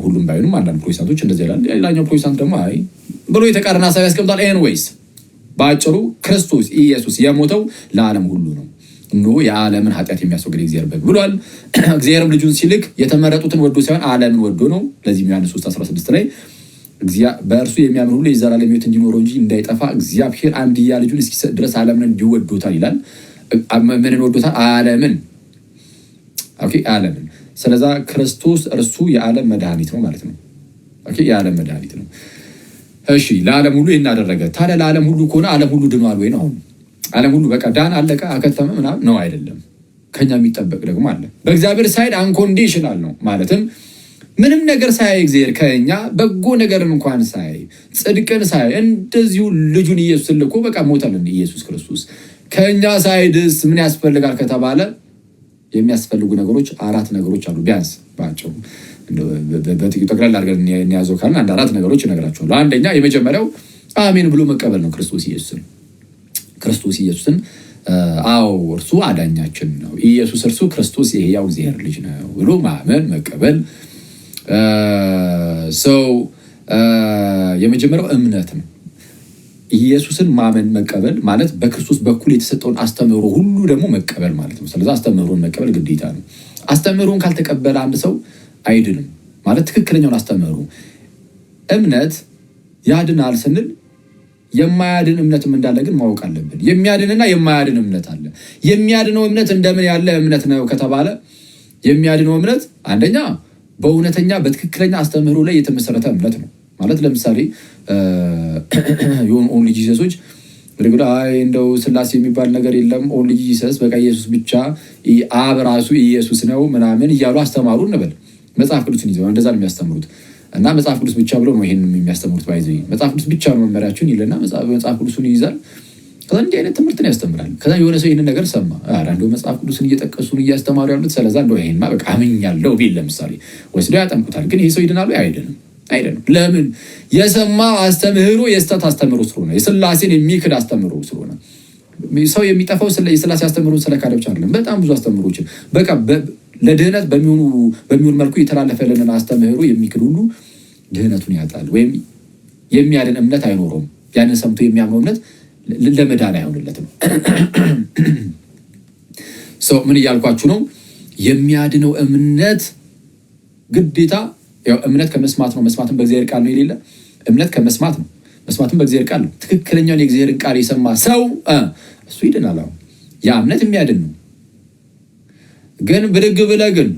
ሁሉም ባይሆኑም አንዳንድ ፕሮቴስታንቶች እንደዚህ ይላል። ሌላኛው ፕሮቴስታንት ደግሞ አይ ብሎ የተቃረነ ሀሳብ ያስቀምጣል። ኤንዌይስ በአጭሩ ክርስቶስ ኢየሱስ የሞተው ለዓለም ሁሉ ነው። እነሆ የዓለምን ኃጢአት የሚያስወግድ እግዚአብሔር በግ ብሏል። እግዚአብሔርም ልጁን ሲልክ የተመረጡትን ወዶ ሳይሆን ዓለምን ወዶ ነው። ለዚህ ዮሐንስ 3:16 ላይ በእርሱ የሚያምን ሁሉ የዘላለም ሕይወት እንዲኖረው እንጂ እንዳይጠፋ እግዚአብሔር አንድያ ልጁን እስኪሰጥ ድረስ ዓለምን እንዲወዶታል ይላል። ምንን ወዶታል? ዓለምን። ኦኬ ዓለምን። ስለዛ ክርስቶስ እርሱ የዓለም መድኃኒት ነው ማለት ነው። ኦኬ የዓለም መድኃኒት ነው። እሺ ለዓለም ሁሉ ይህን አደረገ። ታዲያ ለዓለም ሁሉ ከሆነ ዓለም ሁሉ ድኗል ወይ ነው? ዓለም ሁሉ በቃ ዳን አለቀ አከተመ ምናምን ነው አይደለም። ከኛ የሚጠበቅ ደግሞ አለ። በእግዚአብሔር ሳይድ አንኮንዲሽናል ነው። ማለትም ምንም ነገር ሳያይ እግዚአብሔር ከኛ በጎ ነገርን እንኳን ሳያይ ጽድቅን ሳያይ እንደዚሁ ልጁን ኢየሱስን ልኮ በቃ ሞተልን። ኢየሱስ ክርስቶስ ከኛ ሳይድስ ምን ያስፈልጋል ከተባለ የሚያስፈልጉ ነገሮች 4 ነገሮች አሉ። ቢያንስ ባጭሩ በጥቂቱ ጠቅላላ አድርገን እንያዘው ካልን 4 ነገሮች እነግራችኋለሁ። አንደኛ የመጀመሪያው አሜን ብሎ መቀበል ነው። ክርስቶስ ኢየሱስን አዎ እርሱ አዳኛችን ነው፣ ኢየሱስ እርሱ ክርስቶስ የሕያው እግዚአብሔር ልጅ ነው ብሎ ማመን መቀበል። ሰው የመጀመሪያው እምነት ነው። ኢየሱስን ማመን መቀበል ማለት በክርስቶስ በኩል የተሰጠውን አስተምህሮ ሁሉ ደግሞ መቀበል ማለት ነው። ስለዚህ አስተምህሮን መቀበል ግዴታ ነው። አስተምህሮን ካልተቀበለ አንድ ሰው አይድንም ማለት ትክክለኛውን አስተምህሮ። እምነት ያድናል ስንል የማያድን እምነትም እንዳለ ግን ማወቅ አለብን። የሚያድንና የማያድን እምነት አለ። የሚያድነው እምነት እንደምን ያለ እምነት ነው ከተባለ የሚያድነው እምነት አንደኛ በእውነተኛ በትክክለኛ አስተምህሮ ላይ የተመሰረተ እምነት ነው። ማለት ለምሳሌ የሆኑ ኦንሊ ጂሰሶች እንደው ስላሴ የሚባል ነገር የለም፣ ኦንሊ ጂሰስ በቃ ኢየሱስ ብቻ፣ አብ ራሱ ኢየሱስ ነው ምናምን እያሉ አስተማሩ እንበል። መጽሐፍ ቅዱስን ይዘው እንደዛ ነው የሚያስተምሩት። እና መጽሐፍ ቅዱስ ብቻ ብለው ነው ይሄን የሚያስተምሩት። ባይዘ መጽሐፍ ቅዱስ ብቻ ነው መመሪያችሁን ይልና መጽሐፍ ቅዱስን ይይዛል። ከዛ እንዲህ አይነት ትምህርትን ያስተምራል። ከዛ የሆነ ሰው ይሄንን ነገር ሰማ፣ እንደው መጽሐፍ ቅዱስን እየጠቀሱን እያስተማሩ ያሉት ስለዛ እንደው ይሄንማ በቃ አምኛለሁ ቢል ለምሳሌ ወስደው ያጠምቁታል። ግን ይሄ ሰው ይድናሉ? አይድንም። ለምን? የሰማው አስተምህሮ የስተት አስተምህሮ ስለሆነ፣ የስላሴን የሚክድ አስተምህሮ ስለሆነ። ሰው የሚጠፋው የስላሴ አስተምህሮ ስለካደ ብቻ አይደለም። በጣም ብዙ አስተምህሮችን በቃ ለድህነት በሚሆን መልኩ የተላለፈልንን አስተምህሮ የሚክድ ሁሉ ድህነቱን ያጣል፣ ወይም የሚያድን እምነት አይኖረውም። ያንን ሰምቶ የሚያምነው እምነት ለመዳን አይሆንለትም። ሰው ምን እያልኳችሁ ነው? የሚያድነው እምነት ግዴታ ያው እምነት ከመስማት ነው። መስማትም በእግዚአብሔር ቃል ነው። የሌለ እምነት ከመስማት ነው። መስማትም በእግዚአብሔር ቃል ነው። ትክክለኛውን የእግዚአብሔርን ቃል የሰማ ሰው እሱ ይድናል። አሁን ያ እምነት የሚያድን ነው። ግን ብድግ ብለህ ግን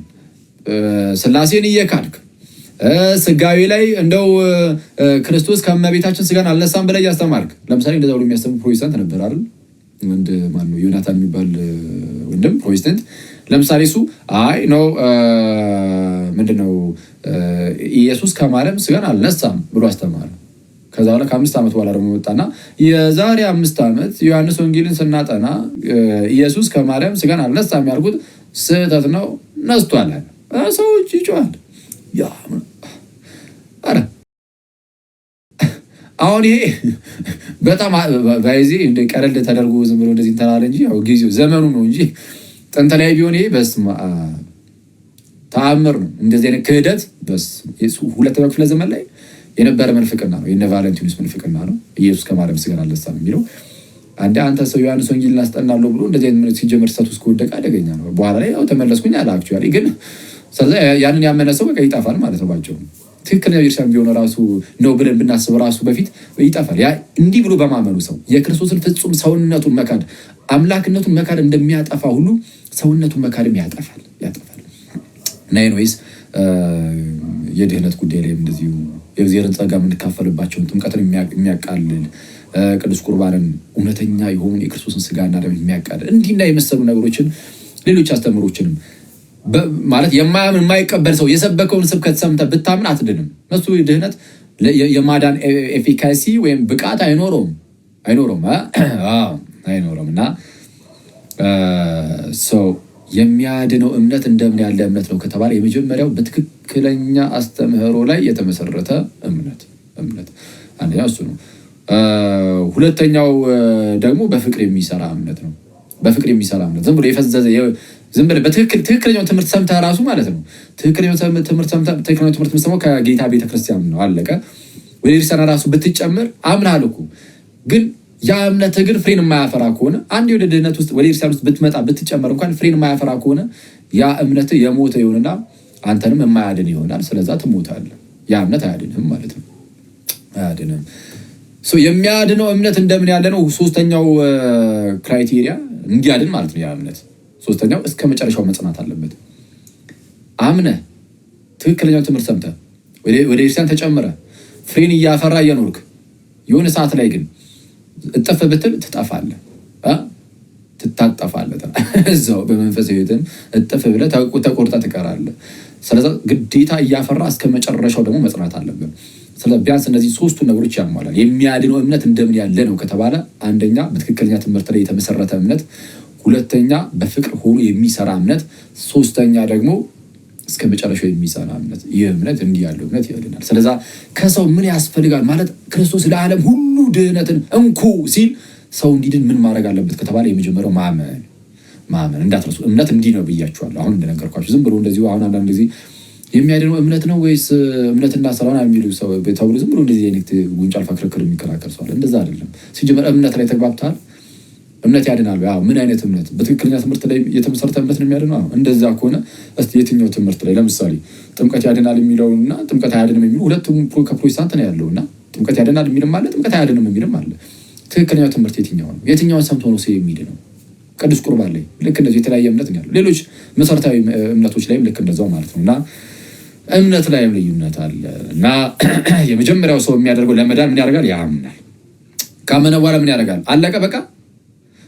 ስላሴን እየካድክ ስጋዊ ላይ እንደው ክርስቶስ ከእመቤታችን ስጋን አልነሳም ብለህ እያስተማርክ፣ ለምሳሌ እንደዛ ብሎ የሚያስተምር ፕሮቴስታንት ነበር አይደል? ማነው ዮናታን የሚባል ወንድም ፕሮቴስታንት። ለምሳሌ እሱ አይ ነው ምንድነው ኢየሱስ ከማርያም ስጋን አልነሳም ብሎ አስተማረ። ከዛ በኋላ ከ5 ዓመት በኋላ ደግሞ ወጣና የዛሬ 5 ዓመት ዮሐንስ ወንጌልን ስናጠና ኢየሱስ ከማርያም ስጋን አልነሳም ያልኩት ስህተት ነው፣ ነስቷል አለ። ሰዎች ይጮሃል። አረ አሁን ይሄ በጣም ባይዚ እንደ ቀለል ተደርጎ ዝም ብሎ እንደዚህ ተናለ እንጂ ያው ጊዜው ዘመኑ ነው እንጂ ጥንት ላይ ቢሆን ይሄ በስመ አብ ተአምር ነው። እንደዚህ አይነት ክህደት ሁለተኛው ክፍለ ዘመን ላይ የነበረ መንፍቅና ነው። የነ ቫለንቲኑስ መንፍቅና ነው። ኢየሱስ ከማርያም ስጋን አልነሳም የሚለው አንተ ሰው ዮሐንስ ወንጌልን አስጠናለሁ ብሎ እንደዚህ አይነት ሲጀመር ሰት ውስጥ ከወደቀ አደገኛ ነው። በኋላ ላይ ያው ተመለስኩኝ አለ። አክቹዋሊ ግን ስለዚህ ያንን ያመነ ሰው በቃ ይጠፋል ማለት ነው ባጭሩ። ትክክለኛ ቤተክርስቲያን ቢሆን ራሱ ነው ብለን ብናስብ ራሱ በፊት ይጠፋል። ያ እንዲህ ብሎ በማመኑ ሰው የክርስቶስን ፍጹም ሰውነቱን መካድ አምላክነቱን መካድ እንደሚያጠፋ ሁሉ ሰውነቱን መካድም ያጠፋል። እና ኤኒዌይስ የድህነት ጉዳይ ላይ እንደዚሁ የእግዚአብሔርን ጸጋ የምንካፈልባቸውን ጥምቀትን የሚያቃልል ቅዱስ ቁርባንን እውነተኛ የሆኑ የክርስቶስን ስጋና ደም የሚያቃልል እንዲህና የመሰሉ ነገሮችን ሌሎች አስተምሮችንም ማለት የማያምን የማይቀበል ሰው የሰበከውን ስብከት ሰምተህ ብታምን አትድንም። እሱ ድህነት የማዳን ኤፊካሲ ወይም ብቃት አይኖረውም እና ሰው የሚያድነው እምነት እንደምን ያለ እምነት ነው ከተባለ የመጀመሪያው በትክክለኛ አስተምህሮ ላይ የተመሰረተ እምነት አንደኛው እሱ ነው። ሁለተኛው ደግሞ በፍቅር የሚሰራ እምነት ነው። በፍቅር የሚሰራ እምነት ዝም ብሎ የፈዘዘ ዝም ብሎ ትክክለኛው ትምህርት ሰምተህ ራሱ ማለት ነው። ትክክለኛው ትምህርት የምትሰማው ከጌታ ቤተክርስቲያን ነው። አለቀ። ወደ ክርስቲያን ራሱ ብትጨምር አምናለሁ እኮ ግን ያ እምነት ግን ፍሬን የማያፈራ ከሆነ አንድ ወደ ድህነት ውስጥ ወደ ክርስቲያን ውስጥ ብትመጣ ብትጨመር እንኳን ፍሬን የማያፈራ ከሆነ ያ እምነት የሞተ ይሆንና አንተንም የማያድን ይሆናል። ስለዛ ትሞታለህ። ያ እምነት አያድንህም ማለት ነው። አያድንህም። የሚያድነው እምነት እንደምን ያለ ነው? ሶስተኛው ክራይቴሪያ እንዲያድን ማለት ነው ያ እምነት። ሶስተኛው እስከ መጨረሻው መጽናት አለበት። አምነህ ትክክለኛው ትምህርት ሰምተህ ወደ ክርስቲያን ተጨምረህ ፍሬን እያፈራ እየኖርክ የሆነ ሰዓት ላይ ግን እጠፍ ብትል ትጠፋለህ፣ ትታጠፋለህ። እዛው በመንፈስ ህይወትን እጠፍ ብለህ ተቆርጠህ ትቀራለህ። ስለዚህ ግዴታ እያፈራ እስከ መጨረሻው ደግሞ መጽናት አለብን። ስለዚህ ቢያንስ እነዚህ ሶስቱ ነገሮች ያሟላል። የሚያድነው እምነት እንደምን ያለ ነው ከተባለ አንደኛ በትክክለኛ ትምህርት ላይ የተመሰረተ እምነት፣ ሁለተኛ በፍቅር ሆኖ የሚሰራ እምነት፣ ሶስተኛ ደግሞ እስከ መጨረሻው የሚጸና እምነት። ይህ እምነት እንዲህ ያለው እምነት ያድናል። ስለዚህ ከሰው ምን ያስፈልጋል ማለት ክርስቶስ ለዓለም ሁሉ ድህነትን እንኩ ሲል ሰው እንዲድን ምን ማድረግ አለበት ከተባለ የመጀመሪያው ማመን እንዳትረሱ። እምነት እንዲህ ነው ብያችኋለሁ። አሁን እንደነገርኳችሁ ዝም ብሎ እንደዚሁ አሁን አንዳንድ ጊዜ የሚያድነው እምነት ነው ወይስ እምነትና ስራውን የሚሉ ሰው ተብሎ ዝም ብሎ እንደዚህ አይነት ጉንጫ አልፋ ክርክር የሚከራከር ሰው አለ። እንደዛ አይደለም። ሲጀመር እምነት ላይ ተግባብተሃል። እምነት ያድናል። ያው ምን አይነት እምነት? በትክክለኛ ትምህርት ላይ የተመሰረተ እምነት ነው የሚያድነው። እንደዛ ከሆነ እስቲ የትኛው ትምህርት ላይ ለምሳሌ ጥምቀት ያድናል የሚለውና ጥምቀት አያድንም የሚሉ ሁለቱም ከፕሮቴስታንት ነው ያለውና ጥምቀት ያድናል የሚልም አለ፣ ጥምቀት አያድንም የሚልም አለ። ትክክለኛው ትምህርት የትኛው ነው? የትኛውን ሰምቶ ነው ሰው የሚድነው? ቅዱስ ቁርባን ላይ ልክ እንደዚህ የተለያየ እምነት ነው ያለው። ሌሎች መሰረታዊ እምነቶች ላይም ልክ እንደዛው ማለት ነው። እና እምነት ላይም ልዩነት አለ። እና የመጀመሪያው ሰው የሚያደርገው ለመዳን ምን ያደርጋል? ያምናል። ካመነ በኋላ ምን ያደርጋል? አለቀ በቃ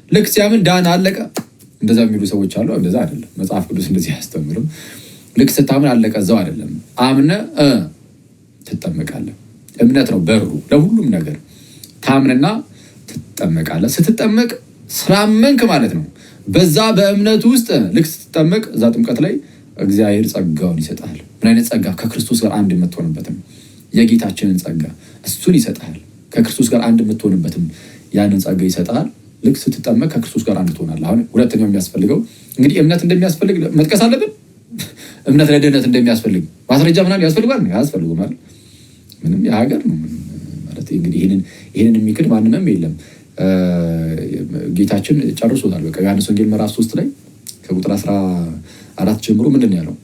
ልክ ሲያምን ዳን አለቀ። እንደዛ የሚሉ ሰዎች አሉ። እንደዛ አይደለም። መጽሐፍ ቅዱስ እንደዚህ አያስተምርም። ልክ ስታምን አለቀ እዛው አይደለም። አምነ ትጠመቃለህ። እምነት ነው በሩ ለሁሉም ነገር። ታምንና ትጠመቃለህ። ስትጠመቅ ስላመንክ ማለት ነው። በዛ በእምነት ውስጥ ልክ ስትጠመቅ እዛ ጥምቀት ላይ እግዚአብሔር ጸጋውን ይሰጣል። ምን አይነት ጸጋ? ከክርስቶስ ጋር አንድ የምትሆንበትም የጌታችንን ጸጋ እሱን ይሰጣል። ከክርስቶስ ጋር አንድ የምትሆንበትም ያንን ጸጋ ይሰጣል። ልክ ስትጠመቅ ከክርስቶስ ጋር አንድ ትሆናለህ። አሁን ሁለተኛው የሚያስፈልገው እንግዲህ እምነት እንደሚያስፈልግ መጥቀስ አለብን። እምነት ለድህነት እንደሚያስፈልግ ማስረጃ ምናምን ያስፈልጋል? አያስፈልጉም አይደል? ምንም የሀገር ነው ማለት እንግዲህ ይህንን የሚክድ ማንንም የለም። ጌታችን ጨርሶታል። በቃ ዮሐንስ ወንጌል ምዕራፍ 3 ላይ ከቁጥር 14 ጀምሮ ምንድን ነው ያለው?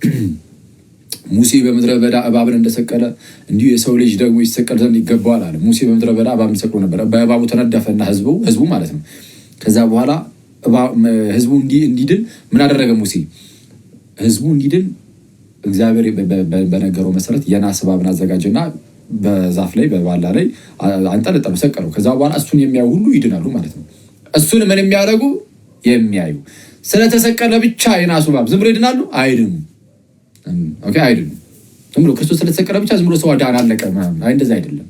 ሙሴ በምድረ በዳ እባብን እንደሰቀለ እንዲሁ የሰው ልጅ ደግሞ ይሰቀል ዘንድ ይገባዋል አለ። ሙሴ በምድረ በዳ እባብን ሰቅሎ ነበር። በእባቡ ተነደፈና ህዝቡ ማለት ነው። ከዛ በኋላ ህዝቡ እንዲድን ምን አደረገ ሙሴ? ህዝቡ እንዲድን እግዚአብሔር በነገረው መሰረት የናስ እባብን አዘጋጀና በዛፍ ላይ በባላ ላይ አንጠለጠለው፣ ሰቀለው። ከዛ በኋላ እሱን የሚያዩ ሁሉ ይድናሉ ማለት ነው። እሱን ምን የሚያደርጉ? የሚያዩ። ስለተሰቀለ ብቻ የናሱ እባብ ዝም ብሎ ይድናሉ? አይድኑ። ኦኬ፣ አይድኑ። ዝም ብሎ ክርስቶስ ስለተሰቀለ ብቻ ዝም ብሎ ሰው ዳን አለቀ። አይ እንደዛ አይደለም።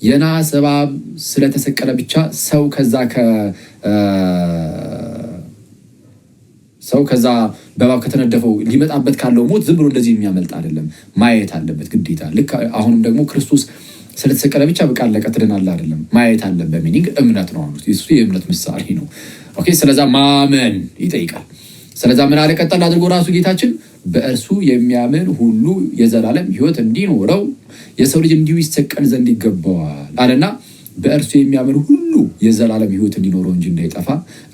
የናስ እባብ ስለተሰቀለ ብቻ ሰው ከዛ በእባብ ከተነደፈው ሊመጣበት ካለው ሞት ዝም ብሎ እንደዚህ የሚያመልጥ አይደለም፣ ማየት አለበት ግዴታ። ልክ አሁንም ደግሞ ክርስቶስ ስለተሰቀለ ብቻ በቃ አለቀ ትድናለህ አይደለም፣ ማየት አለበት። ሚኒንግ እምነት ነው። አሁን እሱ የእምነት ምሳሌ ነው። ኦኬ፣ ስለዛ ማመን ይጠይቃል። ስለዛ ምን አለ ቀጠል አድርጎ ራሱ ጌታችን በእርሱ የሚያምን ሁሉ የዘላለም ሕይወት እንዲኖረው የሰው ልጅ እንዲሁ ይሰቀል ዘንድ ይገባዋል አለና በእርሱ የሚያምን ሁሉ የዘላለም ሕይወት እንዲኖረው እንጂ እንዳይጠፋ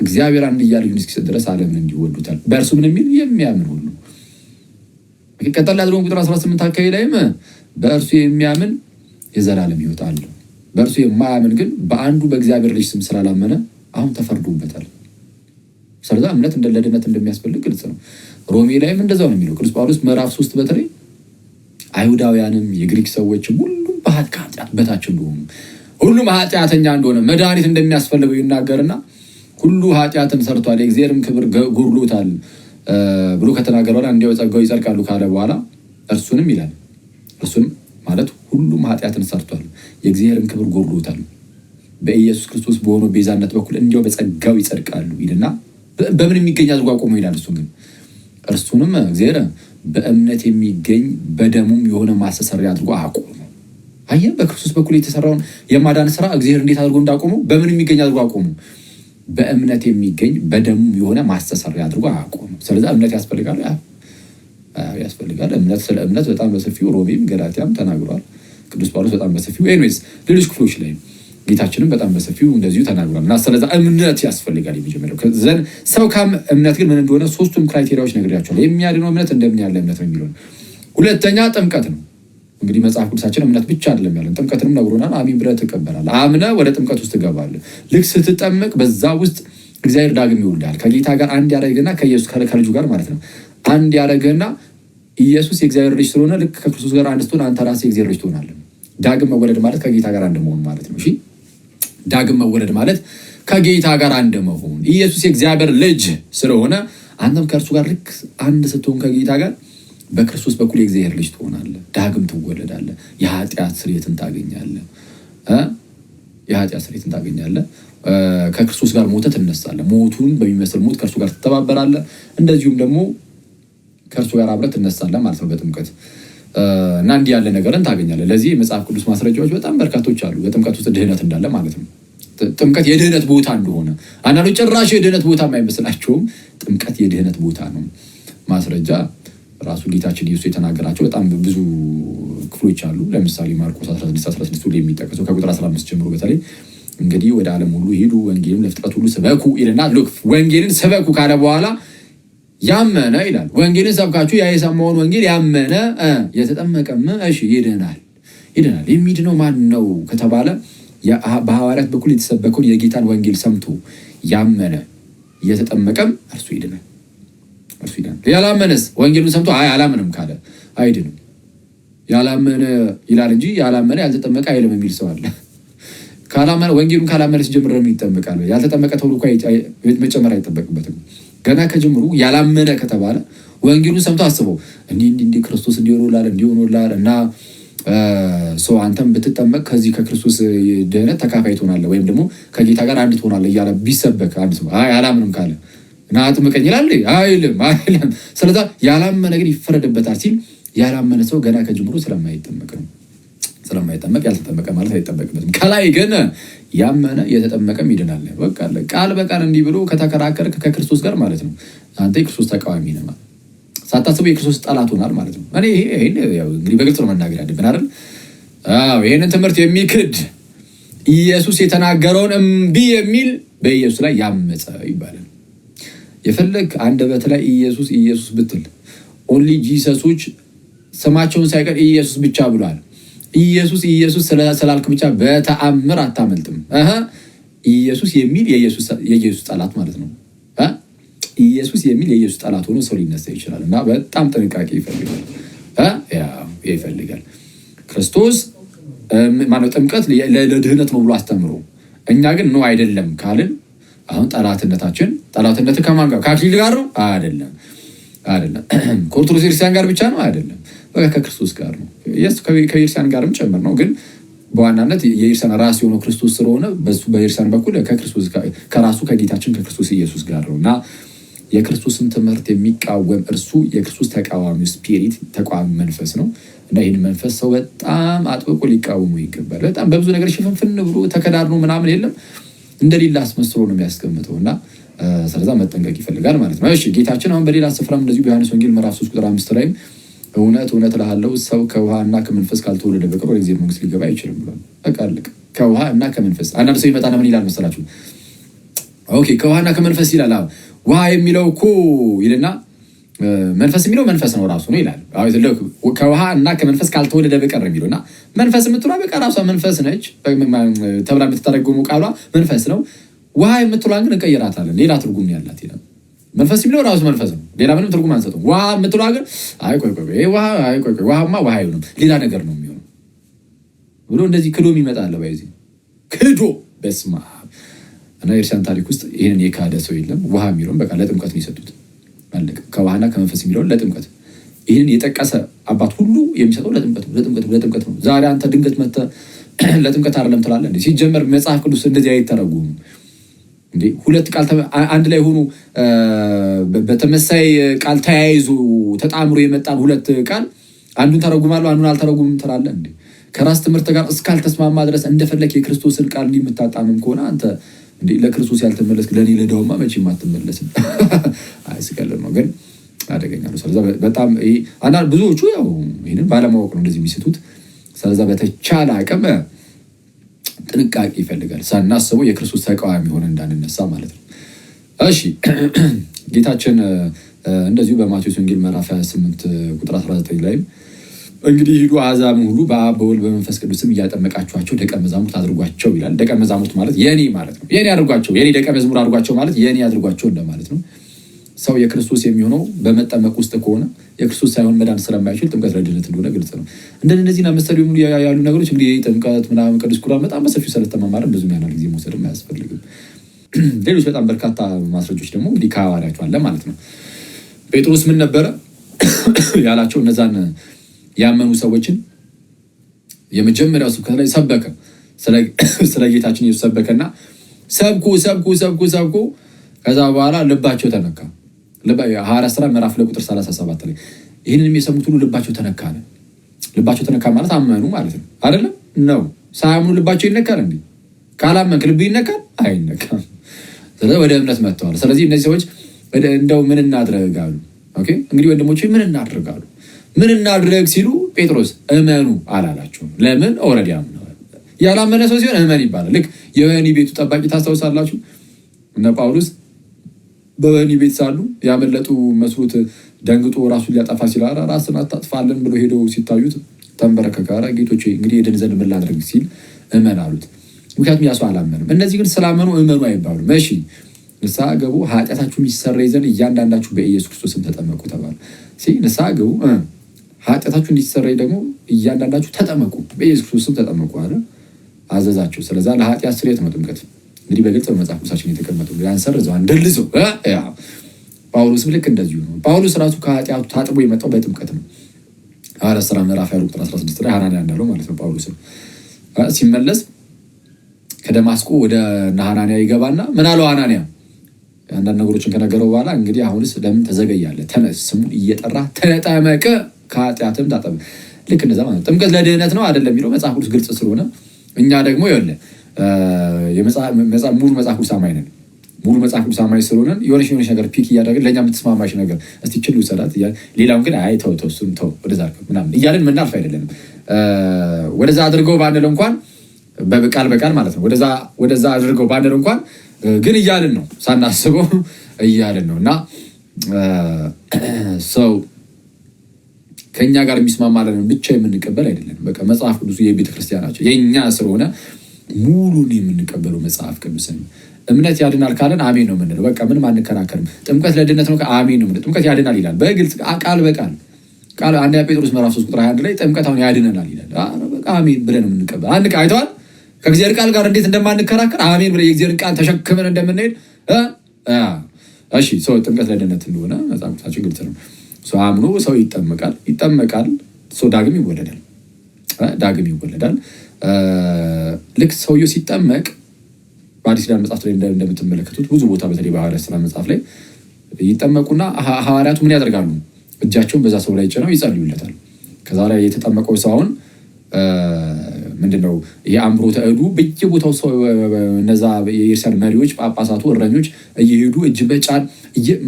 እግዚአብሔር አንድያ ልጁን እስኪሰጥ ድረስ ዓለምን እንዲወዱታል። በእርሱ ምን የሚል የሚያምን ሁሉ ቀጠል አድርጎ ቁጥር 18 አካባቢ ላይም በእርሱ የሚያምን የዘላለም ሕይወት አለው። በእርሱ የማያምን ግን በአንዱ በእግዚአብሔር ልጅ ስም ስላላመነ አሁን ተፈርዶበታል። ስለዛ እምነት ለድነት እንደሚያስፈልግ ግልጽ ነው። ሮሜ ላይም እንደዛው ነው የሚለው ቅዱስ ጳውሎስ ምዕራፍ 3 በተለይ አይሁዳውያንም የግሪክ ሰዎችም ሁሉም ከኃጢአት በታች እንደሆኑ ሁሉም ኃጢአተኛ እንደሆነ መድኃኒት እንደሚያስፈልገው ይናገርና ሁሉ ኃጢአትን ሰርቷል የእግዚአብሔርም ክብር ጎድሎታል ብሎ ከተናገረ በኋላ እንዲያው ጸጋው ይጸድቃሉ ካለ በኋላ እርሱንም ይላል እርሱንም ማለት ሁሉም ኃጢአትን ሰርቷል የእግዚአብሔርም ክብር ጎድሎታል በኢየሱስ ክርስቶስ በሆነው ቤዛነት በኩል እንዲያው በጸጋው ይጸድቃሉ ይልና በምን የሚገኝ አድርጎ አቆመው ይላል። እርሱንም እግዚአብሔር በእምነት የሚገኝ በደሙም የሆነ ማስተሰሪያ አድርጎ አቆመው። አየህ፣ በክርስቶስ በኩል የተሰራውን የማዳን ስራ እግዚአብሔር እንዴት አድርጎ እንዳቆመው በምን የሚገኝ አድርጎ አቆመው። በእምነት የሚገኝ በደሙም የሆነ ማስተሰሪያ አድርጎ አቆመው። ስለዚህ እምነት ያስፈልጋል። እምነት ስለ እምነት በጣም በሰፊው ሮሜም ገላትያም ተናግሯል ቅዱስ ጳውሎስ በጣም በሰፊው ኤኒዌይስ ሌሎች ክፍሎች ላይ ጌታችንም በጣም በሰፊው እንደዚሁ ተናግሯል። እና ስለዛ እምነት ያስፈልጋል። የመጀመሪያው ከዘን ሰው እምነት ግን ምን እንደሆነ ሶስቱም ክራይቴሪያዎች ነግሬያቸዋለሁ። የሚያድነው እምነት እንደምን ያለ እምነት ነው የሚለው። ሁለተኛ ጥምቀት ነው። እንግዲህ መጽሐፍ ቅዱሳችን እምነት ብቻ አይደለም ያለን፣ ጥምቀትንም ነግሮናል። አሚን ብለህ ትቀበላለህ፣ አምነህ ወደ ጥምቀት ውስጥ ትገባለህ። ልክ ስትጠመቅ በዛ ውስጥ እግዚአብሔር ዳግም ይወልዳል። ከጌታ ጋር አንድ ያደረገና ከኢየሱስ ከልጁ ጋር ማለት ነው አንድ ያደረገና ኢየሱስ የእግዚአብሔር ልጅ ስለሆነ ልክ ከክርስቶስ ጋር አንድ ስትሆን አንተ ራስህ የእግዚአብሔር ልጅ ትሆናለህ። ዳግም መወለድ ማለት ከጌታ ጋር አንድ መሆን ማለት ነው። እሺ፣ ዳግም መወለድ ማለት ከጌታ ጋር አንድ መሆን። ኢየሱስ የእግዚአብሔር ልጅ ስለሆነ አንተም ከእርሱ ጋር ልክ አንድ ስትሆን ከጌታ ጋር በክርስቶስ በኩል የእግዚአብሔር ልጅ ትሆናለህ። ዳግም ትወለዳለህ። የኃጢአት ስርየትን ታገኛለህ። ከክርስቶስ ጋር ሞተህ ትነሳለህ። ሞቱን በሚመስል ሞት ከእርሱ ጋር ትተባበራለህ። እንደዚሁም ደግሞ ከእርሱ ጋር አብረህ ትነሳለህ ማለት ነው በጥምቀት እና እንዲህ ያለ ነገርን ታገኛለህ። ለዚህ የመጽሐፍ ቅዱስ ማስረጃዎች በጣም በርካቶች አሉ። በጥምቀት ውስጥ ድህነት እንዳለ ማለት ነው። ጥምቀት የድህነት ቦታ እንደሆነ አንዳንዶች ጭራሽ የድህነት ቦታ የማይመስላቸውም ጥምቀት የድህነት ቦታ ነው። ማስረጃ ራሱ ጌታችን ኢየሱስ የተናገራቸው በጣም ብዙ ክፍሎች አሉ። ለምሳሌ ማርቆስ 16 ሁሉ የሚጠቀሰው ከቁጥር 15 ጀምሮ በተለይ እንግዲህ ወደ ዓለም ሁሉ ሂዱ ወንጌልን ለፍጥረት ሁሉ ስበኩ ይልና ወንጌልን ስበኩ ካለ በኋላ ያመነ ይላል። ወንጌልን ሰብካችሁ ያ የሰማውን ወንጌል ያመነ የተጠመቀም እሺ ይድናል። የሚድነው ማን ነው ከተባለ በሐዋርያት በኩል የተሰበከውን የጌታን ወንጌል ሰምቶ ያመነ የተጠመቀም እርሱ ይድናል። ያላመነስ ወንጌሉን ሰምቶ አላምንም ካለ አይድንም። ያላመነ ይላል እንጂ ያላመነ ያልተጠመቀ አይልም የሚል ሰው አለ። ካላመነ ወንጌሉን ካላመነ ሲጀምር ነው ይጠመቃል። ያልተጠመቀ ተብሎ መጨመር አይጠበቅበትም። ገና ከጀምሩ ያላመነ ከተባለ ወንጌሉን ሰምቶ አስበው እንዲህ ክርስቶስ እንዲሆኑላል እና ሰው አንተም ብትጠመቅ ከዚህ ከክርስቶስ ድህነት ተካፋይ ትሆናለህ ወይም ደግሞ ከጌታ ጋር አንድ ትሆናለህ እያለ ቢሰበክ አንድ ሰው አላምንም ካለ እና አጥምቀኝ ይላል አይልም። ስለዚህ ያላመነ ግን ይፈረድበታል ሲል ያላመነ ሰው ገና ከጀምሩ ስለማይጠመቅ ያልተጠመቀ ማለት አይጠበቅበትም። ከላይ ግን ያመነ የተጠመቀም ይድናል። በቃ ቃል በቃል እንዲህ ብሎ ከተከራከርክ ከክርስቶስ ጋር ማለት ነው አንተ የክርስቶስ ተቃዋሚ ነህ ማለት ሳታስበው የክርስቶስ ጠላት ሆናል ማለት ነው። እኔ ይሄን ያው እንግዲህ በግልጽ ነው መናገር ያለብን አይደል? ይሄንን ትምህርት የሚክድ ኢየሱስ የተናገረውን እምቢ የሚል በኢየሱስ ላይ ያመፀ ይባላል። የፈለግ አንደበት ላይ ኢየሱስ ብትል ኦንሊ ጂሰሶች ስማቸውን ሳይቀር ኢየሱስ ብቻ ብሏል። ኢየሱስ ስላልክ ብቻ በተአምር አታመልጥም። ኢየሱስ የሚል የኢየሱስ ጠላት ማለት ነው። ኢየሱስ የሚል የኢየሱስ ጠላት ሆኖ ሰው ሊነሳ ይችላል እና በጣም ጥንቃቄ ይፈልጋል። ክርስቶስ ማነው ጥምቀት ለድህነት ነው ብሎ አስተምሮ እኛ ግን ነው አይደለም ካልን አሁን ጠላትነት ከማን ጋር ከአክሊል ጋር ነው? አይደለም። ከኦርቶዶክስ ክርስቲያን ጋር ብቻ ነው? አይደለም። በቃ ከክርስቶስ ጋር ነው። ከክርስቲያን ጋርም ጨምር ነው። ግን በዋናነት የኢርሳን ራስ የሆነው ክርስቶስ ስለሆነ በሱ በኢርሳን በኩል ከክርስቶስ ከራሱ ከጌታችን ከክርስቶስ ኢየሱስ ጋር ነውና የክርስቶስን ትምህርት የሚቃወም እርሱ የክርስቶስ ተቃዋሚ ስፒሪት ተቃዋሚ መንፈስ ነው እና ይህን መንፈስ ሰው በጣም አጥብቆ ሊቃወሙ ይገባል። በጣም በብዙ ነገር ሽፍንፍን ብሎ ተከዳድኖ ምናምን የለም እንደሌላ አስመስሎ ነው የሚያስቀምጠው እና ስለዛ መጠንቀቅ ይፈልጋል ማለት ነው። እሺ ጌታችን አሁን በሌላ ስፍራም እንደዚሁ በዮሐንስ ወንጌል ምዕራፍ 3 ቁጥር 5 ላይ እውነት እውነት እልሃለሁ ሰው ከውሃና ከመንፈስ ካልተወለደ በቀር ወደ እግዚአብሔር መንግሥት ሊገባ አይችልም ብሏል። በቃ አለቀ። ከውሃ እና ከመንፈስ አንዳንድ ሰው ይመጣና ምን ይላል መሰላችሁ? ኦኬ ከውሃና ከመንፈስ ይላል። ውሃ የሚለው እኮ ይልና መንፈስ የሚለው መንፈስ ነው ራሱ ነው ይላል። ከውሃ እና ከመንፈስ ካልተወለደ በቀር የሚለውና መንፈስ የምትሏ በቃ ራሷ መንፈስ ነች ተብላ የምትተረጎመው ቃሏ መንፈስ ነው። ውሃ የምትሏን ግን እንቀይራታለን፣ ሌላ ትርጉም ያላት ይላል። መንፈስ የሚለው ራሱ መንፈስ ነው፣ ሌላ ምንም ትርጉም አንሰጠው። ውሃ የምትሏ ግን ውሃማ ውሃ አይሆንም ሌላ ነገር ነው የሚሆነው ብሎ እንደዚህ ክዶ ይመጣል። ባይዚ ክዶ በስማ እና የኢርሳን ታሪክ ውስጥ ይህንን የካደ ሰው የለም። ውሃ የሚለውን በቃ ለጥምቀት ነው የሰጡት። ከውሃና ከመንፈስ የሚለውን ለጥምቀት ይህንን የጠቀሰ አባት ሁሉ የሚሰጠው ለጥምቀት ነው። ዛሬ አንተ ድንገት መጥተህ ለጥምቀት አይደለም ትላለህ እንዴ? ሲጀመር መጽሐፍ ቅዱስ እንደዚህ አይተረጉምም እንዴ? ሁለት ቃል አንድ ላይ ሆኑ በተመሳይ ቃል ተያይዞ ተጣምሮ የመጣን ሁለት ቃል አንዱን ተረጉማለሁ አንዱን አልተረጉምም ትላለህ እንዴ? ከራስ ትምህርት ጋር እስካልተስማማ ድረስ እንደፈለክ የክርስቶስን ቃል እንዲምታጣምም ከሆነ አንተ እንዴ ለክርስቶስ ያልተመለስክ ለኔ ለዳውማ መቼም አትመለስም። አይስቀልም ነው ግን አደገኛ ነው። ስለዚህ በጣም አንዳንድ ብዙዎቹ ያው ይሄንን ባለማወቅ ነው እንደዚህ የሚስቱት። ስለዚህ በተቻለ አቅም ጥንቃቄ ይፈልጋል። ሳናስበው የክርስቶስ ተቃዋሚ ሆነ እንዳንነሳ ማለት ነው። እሺ ጌታችን እንደዚሁ በማቴዎስ ወንጌል ምዕራፍ 28 ቁጥር 19 ላይ እንግዲህ ሂዱ አሕዛብን ሁሉ በአብ በወልድ በመንፈስ ቅዱስም እያጠመቃችኋቸው ደቀ መዛሙርት አድርጓቸው ይላል። ደቀ መዛሙርት ማለት የኔ ማለት ነው። የኔ አድርጓቸው፣ የኔ ደቀ መዝሙር አድርጓቸው ማለት የኔ አድርጓቸው እንደማለት ነው። ሰው የክርስቶስ የሚሆነው በመጠመቅ ውስጥ ከሆነ የክርስቶስ ሳይሆን መዳን ስለማይችል ጥምቀት ለድነት እንደሆነ ግልጽ ነው። እንደነዚህና መሰሉ ያሉ ነገሮች እንግዲህ ጥምቀት ምናምን ቅዱስ ቁርባን በጣም በሰፊው ስለተማማርን ብዙም ያናል ጊዜ መውሰድም አያስፈልግም። ሌሎች በጣም በርካታ ማስረጃዎች ደግሞ እንግዲህ ከሐዋርያቱ አለ ማለት ነው። ጴጥሮስ ምን ነበረ ያላቸው? እነዛን ያመኑ ሰዎችን የመጀመሪያው ስብከት ላይ ሰበከ። ስለ ጌታችን ኢየሱስ ሰበከና ሰብኩ ከዛ በኋላ ልባቸው ተነካ። ሐዋርያት ሥራ ምዕራፍ ቁጥር 37 ላይ ይህንን የሰሙት ሁሉ ልባቸው ተነካ ነው። ልባቸው ተነካ ማለት አመኑ ማለት ነው አይደለም? ነው። ሳያምኑ ልባቸው ይነካል እንዴ? ካላመንክ ልብ ይነካል? አይነካም። ስለዚህ ወደ እምነት መጥተዋል። ስለዚህ እነዚህ ሰዎች እንደው ምን እናድርጋሉ? ኦኬ እንግዲህ ወንድሞቼ ምን እናድርጋሉ? ምን እናድርግ ሲሉ ጴጥሮስ እመኑ አላላቸውም። ለምን? ኦልሬዲ አምነዋል። ያላመነ ሰው ሲሆን እመን ይባላል። ልክ የወህኒ ቤቱ ጠባቂ ታስታውሳላችሁ? እነ ጳውሎስ በወህኒ ቤት ሳሉ ያመለጡ መስሎት ደንግጦ ራሱን ሊያጠፋ ሲል ራስን አታጥፋለን ብሎ ሄደው ሲታዩት ተንበረከከ። ጌቶቼ እንግዲህ የድን ዘንድ ምን ላድርግ ሲል እመን አሉት። ምክንያቱም ያ ሰው አላመንም። እነዚህ ግን ስላመኑ እመኑ አይባሉም። እሺ ንስሐ ገቡ፣ ኃጢአታችሁ የሚሰረይ ዘንድ እያንዳንዳችሁ በኢየሱስ ክርስቶስም ተጠመቁ ተባለ። ንስሐ ገቡ፣ ኃጢአታችሁ እንዲሰረይ ደግሞ እያንዳንዳችሁ ተጠመቁ፣ በኢየሱስ ክርስቶስም ተጠመቁ አለ፣ አዘዛቸው። ስለዛ ለኃጢአት ስርየት ነው ጥምቀት። እንግዲህ በግልጽ በመጽሐፍ ቅዱሳችን የተቀመጠው ያንሰርዘው አንደልዘው። ጳውሎስም ልክ እንደዚሁ ነው። ጳውሎስ ራሱ ከኃጢአቱ ታጥቦ የመጣው በጥምቀት ነው። ሐዋርያት ሥራ ምዕራፍ 20 ቁጥር 16 ላይ ሐናንያ እንዳለው ማለት ነው። ጳውሎስም ሲመለስ ከደማስቆ ወደ ሐናንያ ይገባና ምን አለው ሐናንያ? አንዳንድ ነገሮችን ከነገረው በኋላ እንግዲህ አሁንስ ለምን ተዘገያለህ? ተነስ፣ ስሙን እየጠራ ተጠመቅ፣ ከኃጢአትም ታጠብ። ልክ እንደዛ ማለት ጥምቀት ለድህነት ነው አይደለም የሚለው መጽሐፍ ቅዱስ ግልጽ ስለሆነ እኛ ደግሞ ይኸውልህ ሙሉ መጽሐፍ ቅዱስ አማኝ ነን። ሙሉ መጽሐፍ ቅዱስ አማኝ ስለሆነ የሆነች ነገር ፒክ እያደረግን ለእኛ የምትስማማሽ ነገር እስቲ ችሉ ሰላት እያልን ሌላውን ግን አይ ተው እሱን ተው ወደዛ ምናምን እያልን ምናልፍ አይደለንም። ወደዛ አድርገው ባንለው እንኳን በቃል በቃል ማለት ነው ወደዛ አድርገው ባንለው እንኳን ግን እያልን ነው፣ ሳናስበው እያልን ነው። እና ሰው ከእኛ ጋር የሚስማማለን ብቻ የምንቀበል አይደለም። በቃ መጽሐፍ ቅዱሱ የቤተ ክርስቲያናቸው የእኛ ስለሆነ ሙሉን የምንቀበለው መጽሐፍ ቅዱስን። እምነት ያድናል ካለን አሜን ነው የምንለው። በቃ ምንም አንከራከርም። ጥምቀት ለድነት ነው አሜን ነው የምንለው። ጥምቀት ያድናል ይላል በግልጽ ቃል በቃል አንደኛ ጴጥሮስ ምዕራፍ 3 ቁጥር 21 ላይ ጥምቀት አሁን ያድነናል ይላል። በቃ አሜን ብለን የምንቀበል አይተዋል። ከእግዚአብሔር ቃል ጋር እንዴት እንደማንከራከር አሜን ብለን የእግዚአብሔር ቃል ተሸክመን እንደምንሄድ እሺ። ሰው ጥምቀት ለድነት እንደሆነ መጽሐፍ ቅዱሳችን ግልጽ ነው። ሰው አምኖ ሰው ይጠመቃል። ሰው ዳግም ይወለዳል። ልክ ሰውየው ሲጠመቅ በአዲስ ኪዳን መጽሐፍ ላይ እንደምትመለከቱት ብዙ ቦታ በተለይ በሐዋርያት ሥራ መጽሐፍ ላይ ይጠመቁና ሐዋርያቱ ምን ያደርጋሉ? እጃቸውን በዛ ሰው ላይ ጭነው ይጸልዩለታል። ከዛ ላይ የተጠመቀው ሰው አሁን ምንድነው የአምሮተ እዱ በየቦታው ሰው እነዛ የኢየሩሳሌም መሪዎች፣ ጳጳሳቱ፣ እረኞች እየሄዱ እጅ በጫን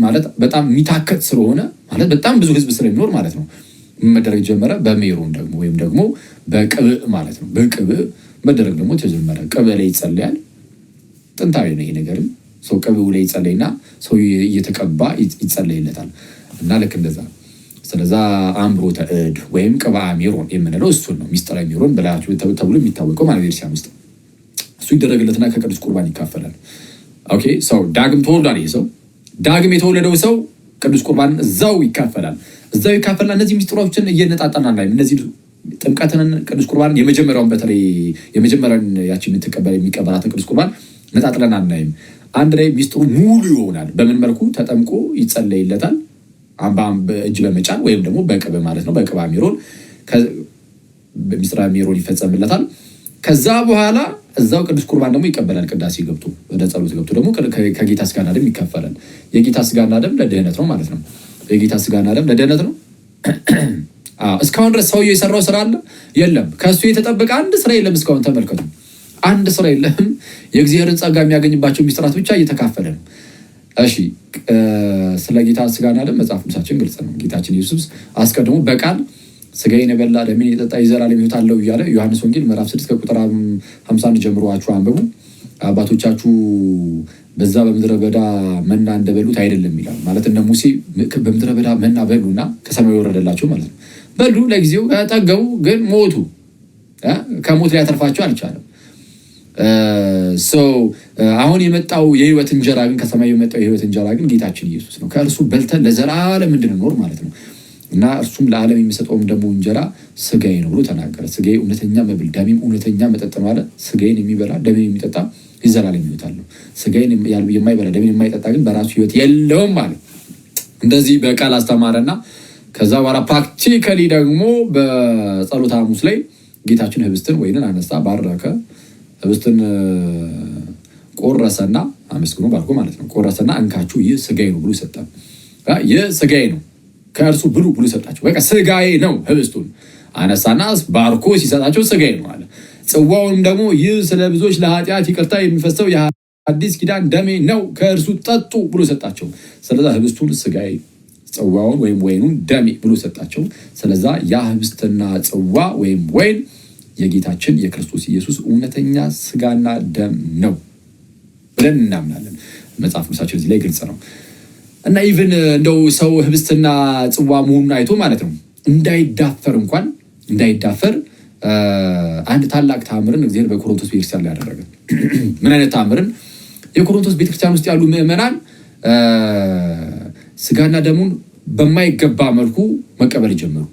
ማለት በጣም የሚታከት ስለሆነ ማለት በጣም ብዙ ህዝብ ስለሚኖር ማለት ነው መደረግ ጀመረ። በሜሮን ደግሞ ወይም ደግሞ በቅብዕ ማለት ነው በቅብዕ መደረግ ደግሞ ተጀመረ። ቅብዕ ላይ ይጸለያል። ጥንታዊ ነው ይሄ ነገርም። ሰው ቅብዕ ላይ ይጸለይና ሰው እየተቀባ ይጸለይለታል እና ልክ እንደዛ ስለዛ አምሮተ እድ ወይም ቅብዓ ሜሮን የምንለው እሱን ነው። ሚስጥረ ሜሮን በላያችሁ ተብሎ የሚታወቀው ማለት ቤተክርስቲያን ውስጥ እሱ ይደረግለትና ከቅዱስ ቁርባን ይካፈላል። ኦኬ ሰው ዳግም ተወልዷል። ይሄ ሰው ዳግም የተወለደው ሰው ቅዱስ ቁርባን እዛው ይካፈላል። እነዚህ ሚስጥሮችን እየነጣጣና እነዚህ ጥምቀትን፣ ቅዱስ ቁርባን የመጀመሪያውን በተለይ የመጀመሪያውን ያቺ የምትቀበል የሚቀበላትን ቅዱስ ቁርባን ነጣጥለን አናይም። አንድ ላይ ሚስጥሩ ሙሉ ይሆናል። በምን መልኩ ተጠምቆ ይጸለይለታል? እጅ በመጫን ወይም ደግሞ በቅብዕ ማለት ነው። በቅብዓ ሜሮን በሚስጥረ ሜሮን ይፈጸምለታል። ከዛ በኋላ እዛው ቅዱስ ቁርባን ደግሞ ይቀበላል። ቅዳሴ ገብቶ ወደ ጸሎት ገብቶ ደግሞ ከጌታ ስጋና ደም ይካፈላል። የጌታ ስጋና ደም ለድህነት ነው ማለት ነው። የጌታ ስጋና ደም ለድህነት ነው። እስካሁን ድረስ ሰውየው የሰራው ስራ አለ የለም? ከእሱ የተጠበቀ አንድ ስራ የለም። እስካሁን ተመልከቱ፣ አንድ ስራ የለም። የእግዚአብሔርን ጸጋ የሚያገኝባቸው ሚስጥራት ብቻ እየተካፈለ ነው። እሺ ስለ ጌታ ስጋና ደም መጽሐፍ ቅዱሳችን ግልጽ ነው። ጌታችን ኢየሱስ አስቀድሞ በቃል ስጋዬን የበላ ደሜን የጠጣ የዘላለም ሕይወት አለው እያለ ዮሐንስ ወንጌል ምዕራፍ 6 ከቁጥር 51 ጀምሯችሁ አንብቡ። አባቶቻችሁ በዛ በምድረ በዳ መና እንደበሉት አይደለም ይላል። ማለት እነ ሙሴ በምድረ በዳ መና በሉና ከሰማይ ወረደላቸው ማለት ነው። በሉ ለጊዜው ጠገቡ፣ ግን ሞቱ። ከሞት ሊያተርፋቸው አልቻለም። አሁን የመጣው የህይወት እንጀራ ግን ከሰማይ የመጣው የህይወት እንጀራ ግን ጌታችን ኢየሱስ ነው። ከእርሱ በልተን ለዘላለም እንድንኖር ማለት ነው። እና እርሱም ለዓለም የሚሰጠውም ደግሞ እንጀራ ስጋዬ ነው ብሎ ተናገረ። ስጋዬ እውነተኛ መብል ደሜም እውነተኛ መጠጥ ነው አለ። ስጋዬን የሚበላ ደሜን የሚጠጣ የዘላለም ሕይወት አለው። ስጋዬን የማይበላ ደሜን የማይጠጣ ግን በራሱ ሕይወት የለውም አለ። እንደዚህ በቃል አስተማረና ከዛ በኋላ ፕራክቲካሊ ደግሞ በጸሎተ ሐሙስ ላይ ጌታችን ህብስትን ወይንን አነሳ፣ ባረከ፣ ህብስትን ቆረሰና አመስግኖ ባርኮ ማለት ነው ቆረሰና እንካችሁ ይህ ስጋዬ ነው ብሎ ሰጠ። ይህ ስጋዬ ነው ከእርሱ ብሉ ብሎ ሰጣቸው። በቃ ስጋዬ ነው። ህብስቱን አነሳና ባርኮ ሲሰጣቸው ስጋዬ ነው አለ። ጽዋውንም ደግሞ ይህ ስለ ብዙዎች ለኃጢአት ይቅርታ የሚፈሰው የአዲስ ኪዳን ደሜ ነው፣ ከእርሱ ጠጡ ብሎ ሰጣቸው። ስለዛ ህብስቱን ስጋዬ፣ ጽዋውን ወይም ወይኑን ደሜ ብሎ ሰጣቸው። ስለዛ ያ ህብስትና ጽዋ ወይም ወይን የጌታችን የክርስቶስ ኢየሱስ እውነተኛ ስጋና ደም ነው ብለን እናምናለን። መጽሐፍ ቅዱሳችን እዚህ ላይ ግልጽ ነው። እና ኢቭን እንደው ሰው ህብስትና ጽዋ መሆኑን አይቶ ማለት ነው እንዳይዳፈር አንድ ታላቅ ተአምርን እግዚአብሔር በቆሮንቶስ ቤተክርስቲያን ላይ ያደረገ። ምን አይነት ተአምርን? የቆሮንቶስ ቤተክርስቲያን ውስጥ ያሉ ምዕመናን ስጋና ደሙን በማይገባ መልኩ መቀበል ጀመሩ።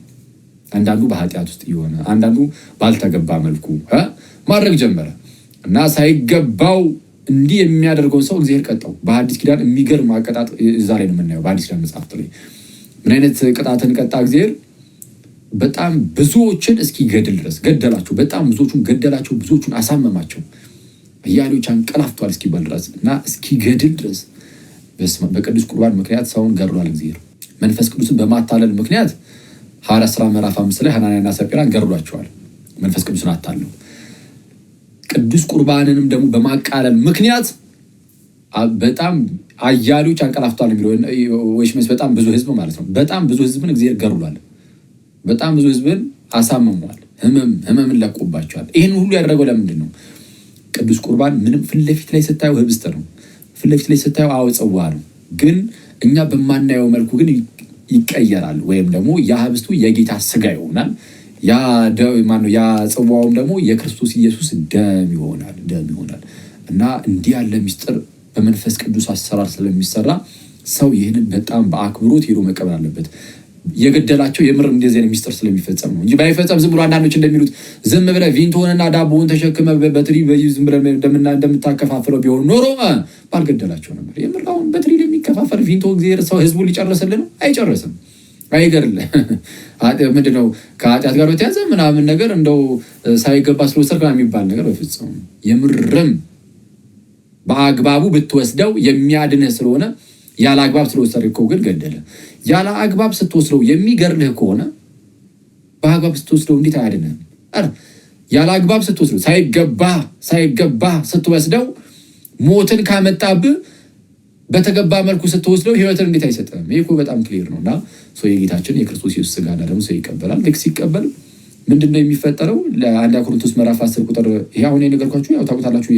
አንዳንዱ በኃጢአት ውስጥ የሆነ አንዳንዱ ባልተገባ መልኩ ማድረግ ጀመረ እና ሳይገባው እንዲህ የሚያደርገውን ሰው እግዚአብሔር ቀጣው። በአዲስ ኪዳን የሚገርም አቀጣጥ እዛ ላይ ነው የምናየው። በአዲስ ኪዳን መጽሐፍት ላይ ምን አይነት ቅጣትን ቀጣ እግዚአብሔር? በጣም ብዙዎችን እስኪገድል ድረስ ገደላቸው። በጣም ብዙዎቹን ገደላቸው፣ ብዙዎቹን አሳመማቸው። አያሌዎች አንቀላፍተዋል እስኪባል ድረስ እና እስኪገድል ድረስ በቅዱስ ቁርባን ምክንያት ሰውን ገድሏል እግዚአብሔር። መንፈስ ቅዱስን በማታለል ምክንያት ሐዋርያት ሥራ ምዕራፍ 5 ላይ ሐናንያና ሰጲራን ገድሏቸዋል። መንፈስ ቅዱስን አታለው። ቅዱስ ቁርባንንም ደግሞ በማቃለል ምክንያት በጣም አያሌዎች አንቀላፍተዋል የሚለው ወይስ በጣም ብዙ ህዝብ ማለት ነው። በጣም ብዙ ህዝብን እግዚአብሔር ገድሏል። በጣም ብዙ ህዝብን አሳምሟል። ህመምን ለቆባቸዋል። ይህን ሁሉ ያደረገው ለምንድን ነው? ቅዱስ ቁርባን ምንም ፊት ለፊት ላይ ስታየው ህብስት ነው። ፊት ለፊት ላይ ስታየው ጽዋ ነው። ግን እኛ በማናየው መልኩ ግን ይቀየራል። ወይም ደግሞ ያ ህብስቱ የጌታ ስጋ ይሆናል። ያ ጽዋውም ደግሞ የክርስቶስ ኢየሱስ ደም ይሆናል። እና እንዲህ ያለ ሚስጥር በመንፈስ ቅዱስ አሰራር ስለሚሰራ ሰው ይህንን በጣም በአክብሮት ሄዶ መቀበል አለበት። የገደላቸው የምር እንደዚህ አይነት ሚስጥር ስለሚፈጸም ነው እንጂ ባይፈጸም ዝም ብሎ አንዳንዶች እንደሚሉት ዝም ብለህ ቪንቶንና ዳቦውን ተሸክመ በትሪ ዝም ብለህ እንደምታከፋፍለው ቢሆን ኖሮ ባልገደላቸው ነበር። የምር አሁን በትሪ የሚከፋፈል ቪንቶ እግዚአብሔር ሰው ህዝቡን ሊጨርስልን ነው? አይጨርስም። አይገርልህ ምንድነው ከኃጢአት ጋር በተያዘ ምናምን ነገር እንደው ሳይገባ ስለወሰድክ የሚባል ነገር በፍጹም የምርም በአግባቡ ብትወስደው የሚያድንህ ስለሆነ ያለ አግባብ ስለወሰድከው ግን ገደለ። ያለ አግባብ ስትወስደው የሚገርልህ ከሆነ በአግባብ ስትወስደው እንዴት አያድንህም? ያለ አግባብ ስትወስደው ሳይገባ ስትወስደው ሞትን ካመጣብህ በተገባ መልኩ ስትወስደው ህይወትን እንዴት አይሰጥም? ይሄ እኮ በጣም ክሊር ነውና የጌታችን የክርስቶስ ኢየሱስ ሥጋና ደሙ ሰው ይቀበላል። ልክ ሲቀበል ምንድነው የሚፈጠረው? ለአንደኛ ቆሮንቶስ ምዕራፍ 10 ቁጥር ይሄ አሁን የነገርኳችሁ ያው ታውቁታላችሁ።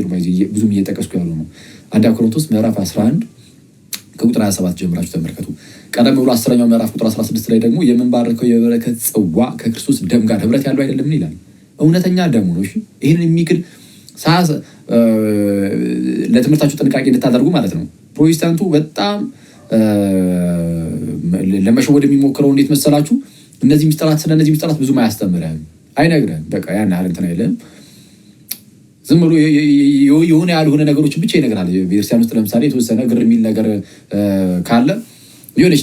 ብዙም እየጠቀስኩ ያለው ነው። አንደኛ ቆሮንቶስ ምዕራፍ 11 ከቁጥር 27 ጀምራችሁ ተመልከቱ። ቀደም ብሎ 10ኛው ምዕራፍ ቁጥር 16 ላይ ደግሞ የምንባርከው የበረከት ጽዋ ከክርስቶስ ደም ጋር ህብረት ያለው አይደለም ይላል። እውነተኛ ደሙ ነው። እሺ ይሄንን የሚክድ ለትምህርታችሁ ጥንቃቄ እንድታደርጉ ማለት ነው። ፕሮቴስታንቱ በጣም ለመሸወድ የሚሞክረው እንዴት መሰላችሁ? እነዚህ ሚስጥራት ብዙም አያስተምርህም፣ አይነግርህም። በቃ ያን ያህል እንትን አይልም። ዝም ብሎ የሆነ ያልሆነ ነገሮችን ብቻ ይነግራል። ቤተክርስቲያን ውስጥ ለምሳሌ የተወሰነ ግር የሚል ነገር ካለ የሆነች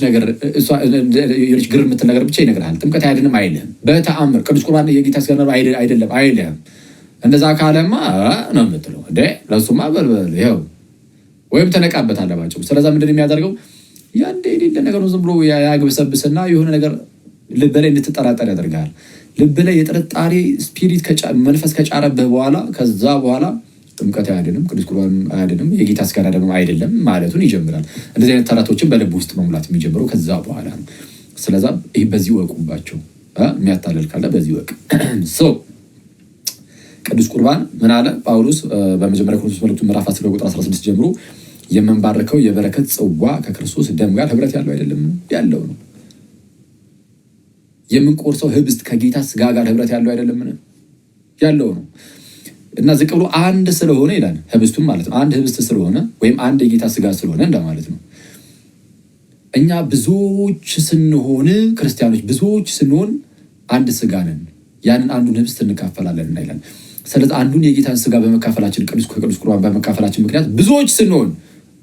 ግር የምትል ነገር ብቻ ይነግራል። ጥምቀት አያድንም አይልህም። በተአምር ቅዱስ ቁርባን የጌታ ሥጋ አይደለም አይልህም። እንደዛ ካለማ ነው የምትለው እንደ ለሱማ በልበል ይኸው ወይም ተነቃበት አለባቸው። ስለዛ ምንድን የሚያደርገው ያንዴ የሌለ ነገር ዝም ብሎ ያግብሰብስና የሆነ ነገር ልብ ላይ እንድትጠራጠር ያደርጋል። ልብ ላይ የጥርጣሬ ስፒሪት መንፈስ ከጫረብህ በኋላ ከዛ በኋላ ጥምቀት አያድንም፣ ቅዱስ ቁርባን አያድንም፣ የጌታ ሥጋ ደግሞ አይደለም ማለቱን ይጀምራል። እንደዚህ አይነት ተረቶችን በልብ ውስጥ መሙላት የሚጀምረው ከዛ በኋላ ነው። ስለዛ ይህ በዚህ ወቁባቸው። የሚያታለል ካለ በዚህ ወቅ ቅዱስ ቁርባን ምን አለ ጳውሎስ በመጀመሪያ ቆሮንቶስ መልእክቱ ምዕራፍ 10 ቁጥር 16 ጀምሮ የምንባርከው የበረከት ጽዋ ከክርስቶስ ደም ጋር ህብረት ያለው አይደለም ያለው ነው። የምንቆርሰው ህብስት ከጌታ ሥጋ ጋር ህብረት ያለው አይደለም ያለው ነው። እና ዝቅ ብሎ አንድ ስለሆነ ይላል ህብስቱም ማለት ነው። አንድ ህብስት ስለሆነ ወይም አንድ የጌታ ሥጋ ስለሆነ እንደማለት ነው። እኛ ብዙዎች ስንሆን ክርስቲያኖች ብዙዎች ስንሆን አንድ ሥጋ ነን። ያንን አንዱን ህብስት እንካፈላለን ይላል። ስለዚህ አንዱን የጌታን ሥጋ በመካፈላችን ከቅዱስ ቁርባን በመካፈላችን ምክንያት ብዙዎች ስንሆን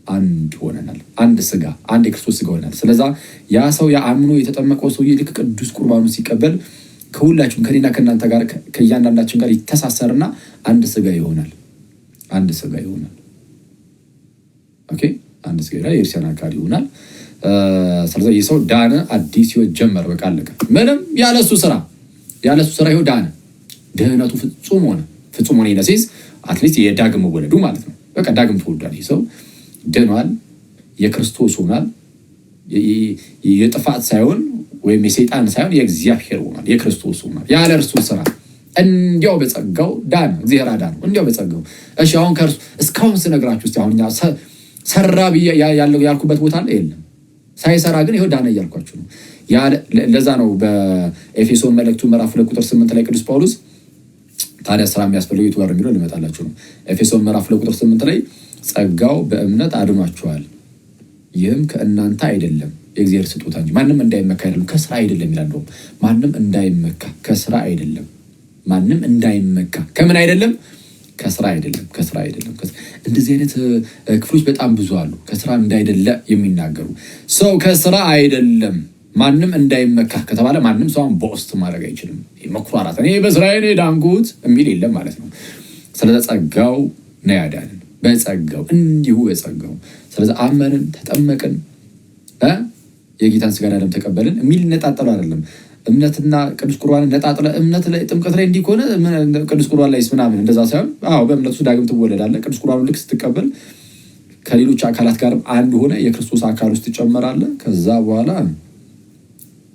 አንድ ሆነናል። አንድ ሥጋ አንድ የክርስቶስ ሥጋ ሆነናል። ስለዛ ያ ሰው አምኖ የተጠመቀው ሰውዬ ልክ ቅዱስ ቁርባኑ ሲቀበል ከሁላችሁም ከኔና ከእናንተ ጋር ከእያንዳንዳችን ጋር ይተሳሰርና አንድ ሥጋ ይሆናል። አንድ ሥጋ ይሆናል። ኦኬ አንድ ሥጋ ይሆናል። የእርሲያን አካል ይሆናል። ስለዚህ ይህ ሰው ዳነ፣ አዲስ ህይወት ጀመረ። በቃ አለቀ። ምንም ያለሱ ስራ ይኸው ዳነ። ድህነቱ ፍጹም ሆነ። ፍጹም ሆነ ይነሲዝ አትሊስት የዳግም መወለዱ ማለት ነው። በቃ ዳግም ተወልዷል። ይህ ሰው ድኗል፣ የክርስቶስ ሆኗል። የጥፋት ሳይሆን ወይም የሰይጣን ሳይሆን የእግዚአብሔር ሆኗል፣ የክርስቶስ ሆኗል። ያለ እርሱ ስራ እንዲያው በጸጋው ዳነ። እግዚአብሔር አዳነው እንዲያው በጸጋው። እሺ አሁን ከእርሱ እስካሁን ስነግራችሁ እስቲ አሁን እኛ ሰራ ያልኩበት ቦታ አለ የለም። ሳይሰራ ግን ይኸው ዳነ እያልኳችሁ ነው። ለዛ ነው በኤፌሶን መልእክቱ ምዕራፍ 2 ቁጥር 8 ላይ ቅዱስ ጳውሎስ ታዲያ ስራ የሚያስፈልገው የቱ ጋር የሚለው ልመጣላችሁ ነው። ኤፌሶን ምዕራፍ 2 ቁጥር 8 ላይ ጸጋው በእምነት አድኗችኋል፣ ይህም ከእናንተ አይደለም የእግዚአብሔር ስጦታ እንጂ ማንም እንዳይመካ አይደለም፣ ከስራ አይደለም ይላል። ማንም እንዳይመካ ከስራ አይደለም። ማንም እንዳይመካ ከምን አይደለም? ከስራ አይደለም። ከስራ አይደለም። እንደዚህ አይነት ክፍሎች በጣም ብዙ አሉ። ከስራ እንዳይደለ የሚናገሩ ሰው ከስራ አይደለም ማንም እንዳይመካ ከተባለ ማንም ሰው ቦስት ማድረግ አይችልም። መኩራራት እኔ በስራዬ ነው ዳንኩት የሚል የለም ማለት ነው። ስለዚህ ጸጋው ነው ያዳነን፣ በጸጋው እንዲሁ በጸጋው። ስለዚህ አመንን፣ ተጠመቅን፣ የጌታን ሥጋና ደም ተቀበልን የሚል ነጣጠሉ አይደለም። እምነትና ቅዱስ ቁርባን ነጣጥለ እምነት ላይ ጥምቀት ላይ እንዲሆነ ቅዱስ ቁርባን ላይ ምናምን እንደዛ ሳይሆን በእምነቱ ውስጥ ዳግም ትወለዳለህ። ቅዱስ ቁርባኑ ልክ ስትቀበል ከሌሎች አካላት ጋር አንድ ሆነ የክርስቶስ አካል ውስጥ ትጨመራለህ። ከዛ በኋላ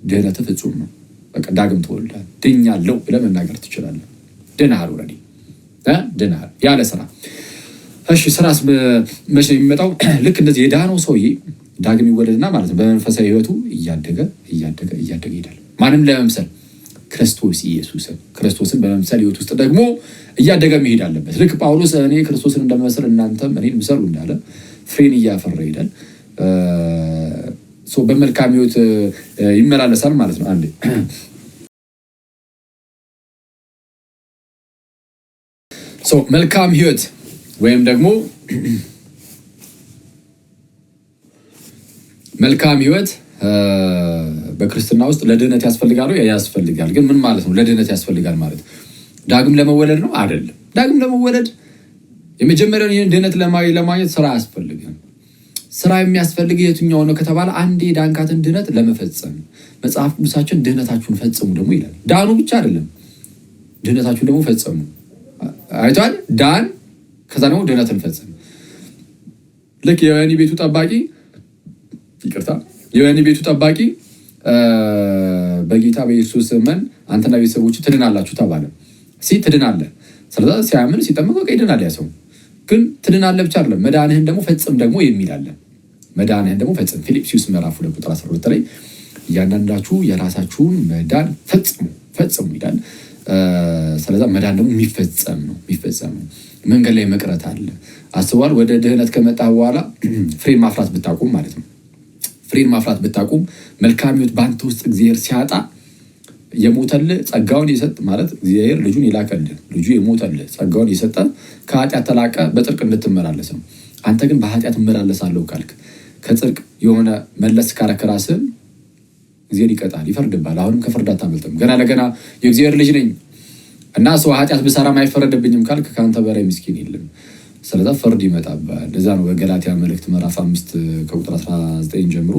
ድህነት ፍጹም ነው። በቃ ዳግም ትወልዳለህ። ድኛለሁ ብለህ መናገር ትችላለህ። ድነሃል፣ ኦልሬዲ ድነሃል ያለ ስራ። እሺ ስራስ መቼ ነው የሚመጣው? ልክ እንደዚህ የዳነው ሰውዬ ዳግም ይወለድና ማለት ነው በመንፈሳዊ ህይወቱ እያደገ ይሄዳል። ማንም ለመምሰል ክርስቶስን በመምሰል ህይወት ውስጥ ደግሞ እያደገ መሄድ አለበት። ልክ ጳውሎስ እኔ ክርስቶስን እንደምመስል እናንተም እኔን ምሰሉ እንዳለ ፍሬን እያፈራ ይሄዳል። በመልካም ህይወት ይመላለሳል ማለት ነው። አንዴ መልካም ህይወት ወይም ደግሞ መልካም ህይወት በክርስትና ውስጥ ለድህነት ያስፈልጋል ያስፈልጋል። ግን ምን ማለት ነው ለድህነት ያስፈልጋል ማለት? ዳግም ለመወለድ ነው አይደለም። ዳግም ለመወለድ የመጀመሪያውን ይህን ድህነት ለማግኘት ስራ ያስፈልጋል። ስራ የሚያስፈልግ የትኛው ነው ከተባለ አንዴ ዳንካትን ድህነት ለመፈጸም መጽሐፍ ቅዱሳችን ድህነታችሁን ፈጽሙ ደግሞ ይላል። ዳኑ ብቻ አይደለም ድህነታችሁን ደግሞ ፈጽሙ። አይቷል ዳን ከዛ ደግሞ ድህነትን ፈጽሙ። ልክ የወህኒ ቤቱ ጠባቂ የወህኒ ቤቱ ጠባቂ በጌታ በኢየሱስ ዘመን አንተና ቤተሰቦች ትድናላችሁ ተባለ። ትድናለህ። ስለዛ ሲያምን ሲጠመቅ በቃ ይድናል ያ ሰው። ግን ትድናለህ ብቻ አይደለም መዳንህን ደግሞ ፈጽም ደግሞ የሚል አለ። መዳንህን ደግሞ ፈጽም ፊልጵስዩስ ምዕራፍ 2 ቁጥር 12 ላይ እያንዳንዳችሁ የራሳችሁን መዳን ፈጽሙ ይላል። ስለዛ መዳን ደግሞ የሚፈጸም ነው። መንገድ ላይ መቅረት አለ። አስቧል። ወደ ድህነት ከመጣ በኋላ ፍሬን ማፍራት ብታቁም ማለት ነው። ፍሬን ማፍራት ብታቁም መልካም ሕይወት በአንተ ውስጥ እግዚአብሔር ሲያጣ የሞተልህ ጸጋውን የሰጠ ማለት እግዚአብሔር ልጁን የላከልህ ልጁ የሞተልህ ጸጋውን የሰጠ ከኃጢአት ተላቀ በጽድቅ እንድትመላለስ ነው። አንተ ግን በኃጢአት እመላለሳለሁ ካልክ ከጽድቅ የሆነ መለስ ካረክ ራስህን እግዚአብሔር ይቀጣል፣ ይፈርድብሃል። አሁንም ከፍርድ አታመልጥም። ገና ለገና የእግዚአብሔር ልጅ ነኝ እና ሰው ኃጢአት ብሰራም አይፈረድብኝም ካልክ ከአንተ በላይ ምስኪን የለም። ስለዛ ፍርድ ይመጣብሃል። ለዛ ነው በገላትያ መልእክት ምዕራፍ 5 ከቁጥር 19 ጀምሮ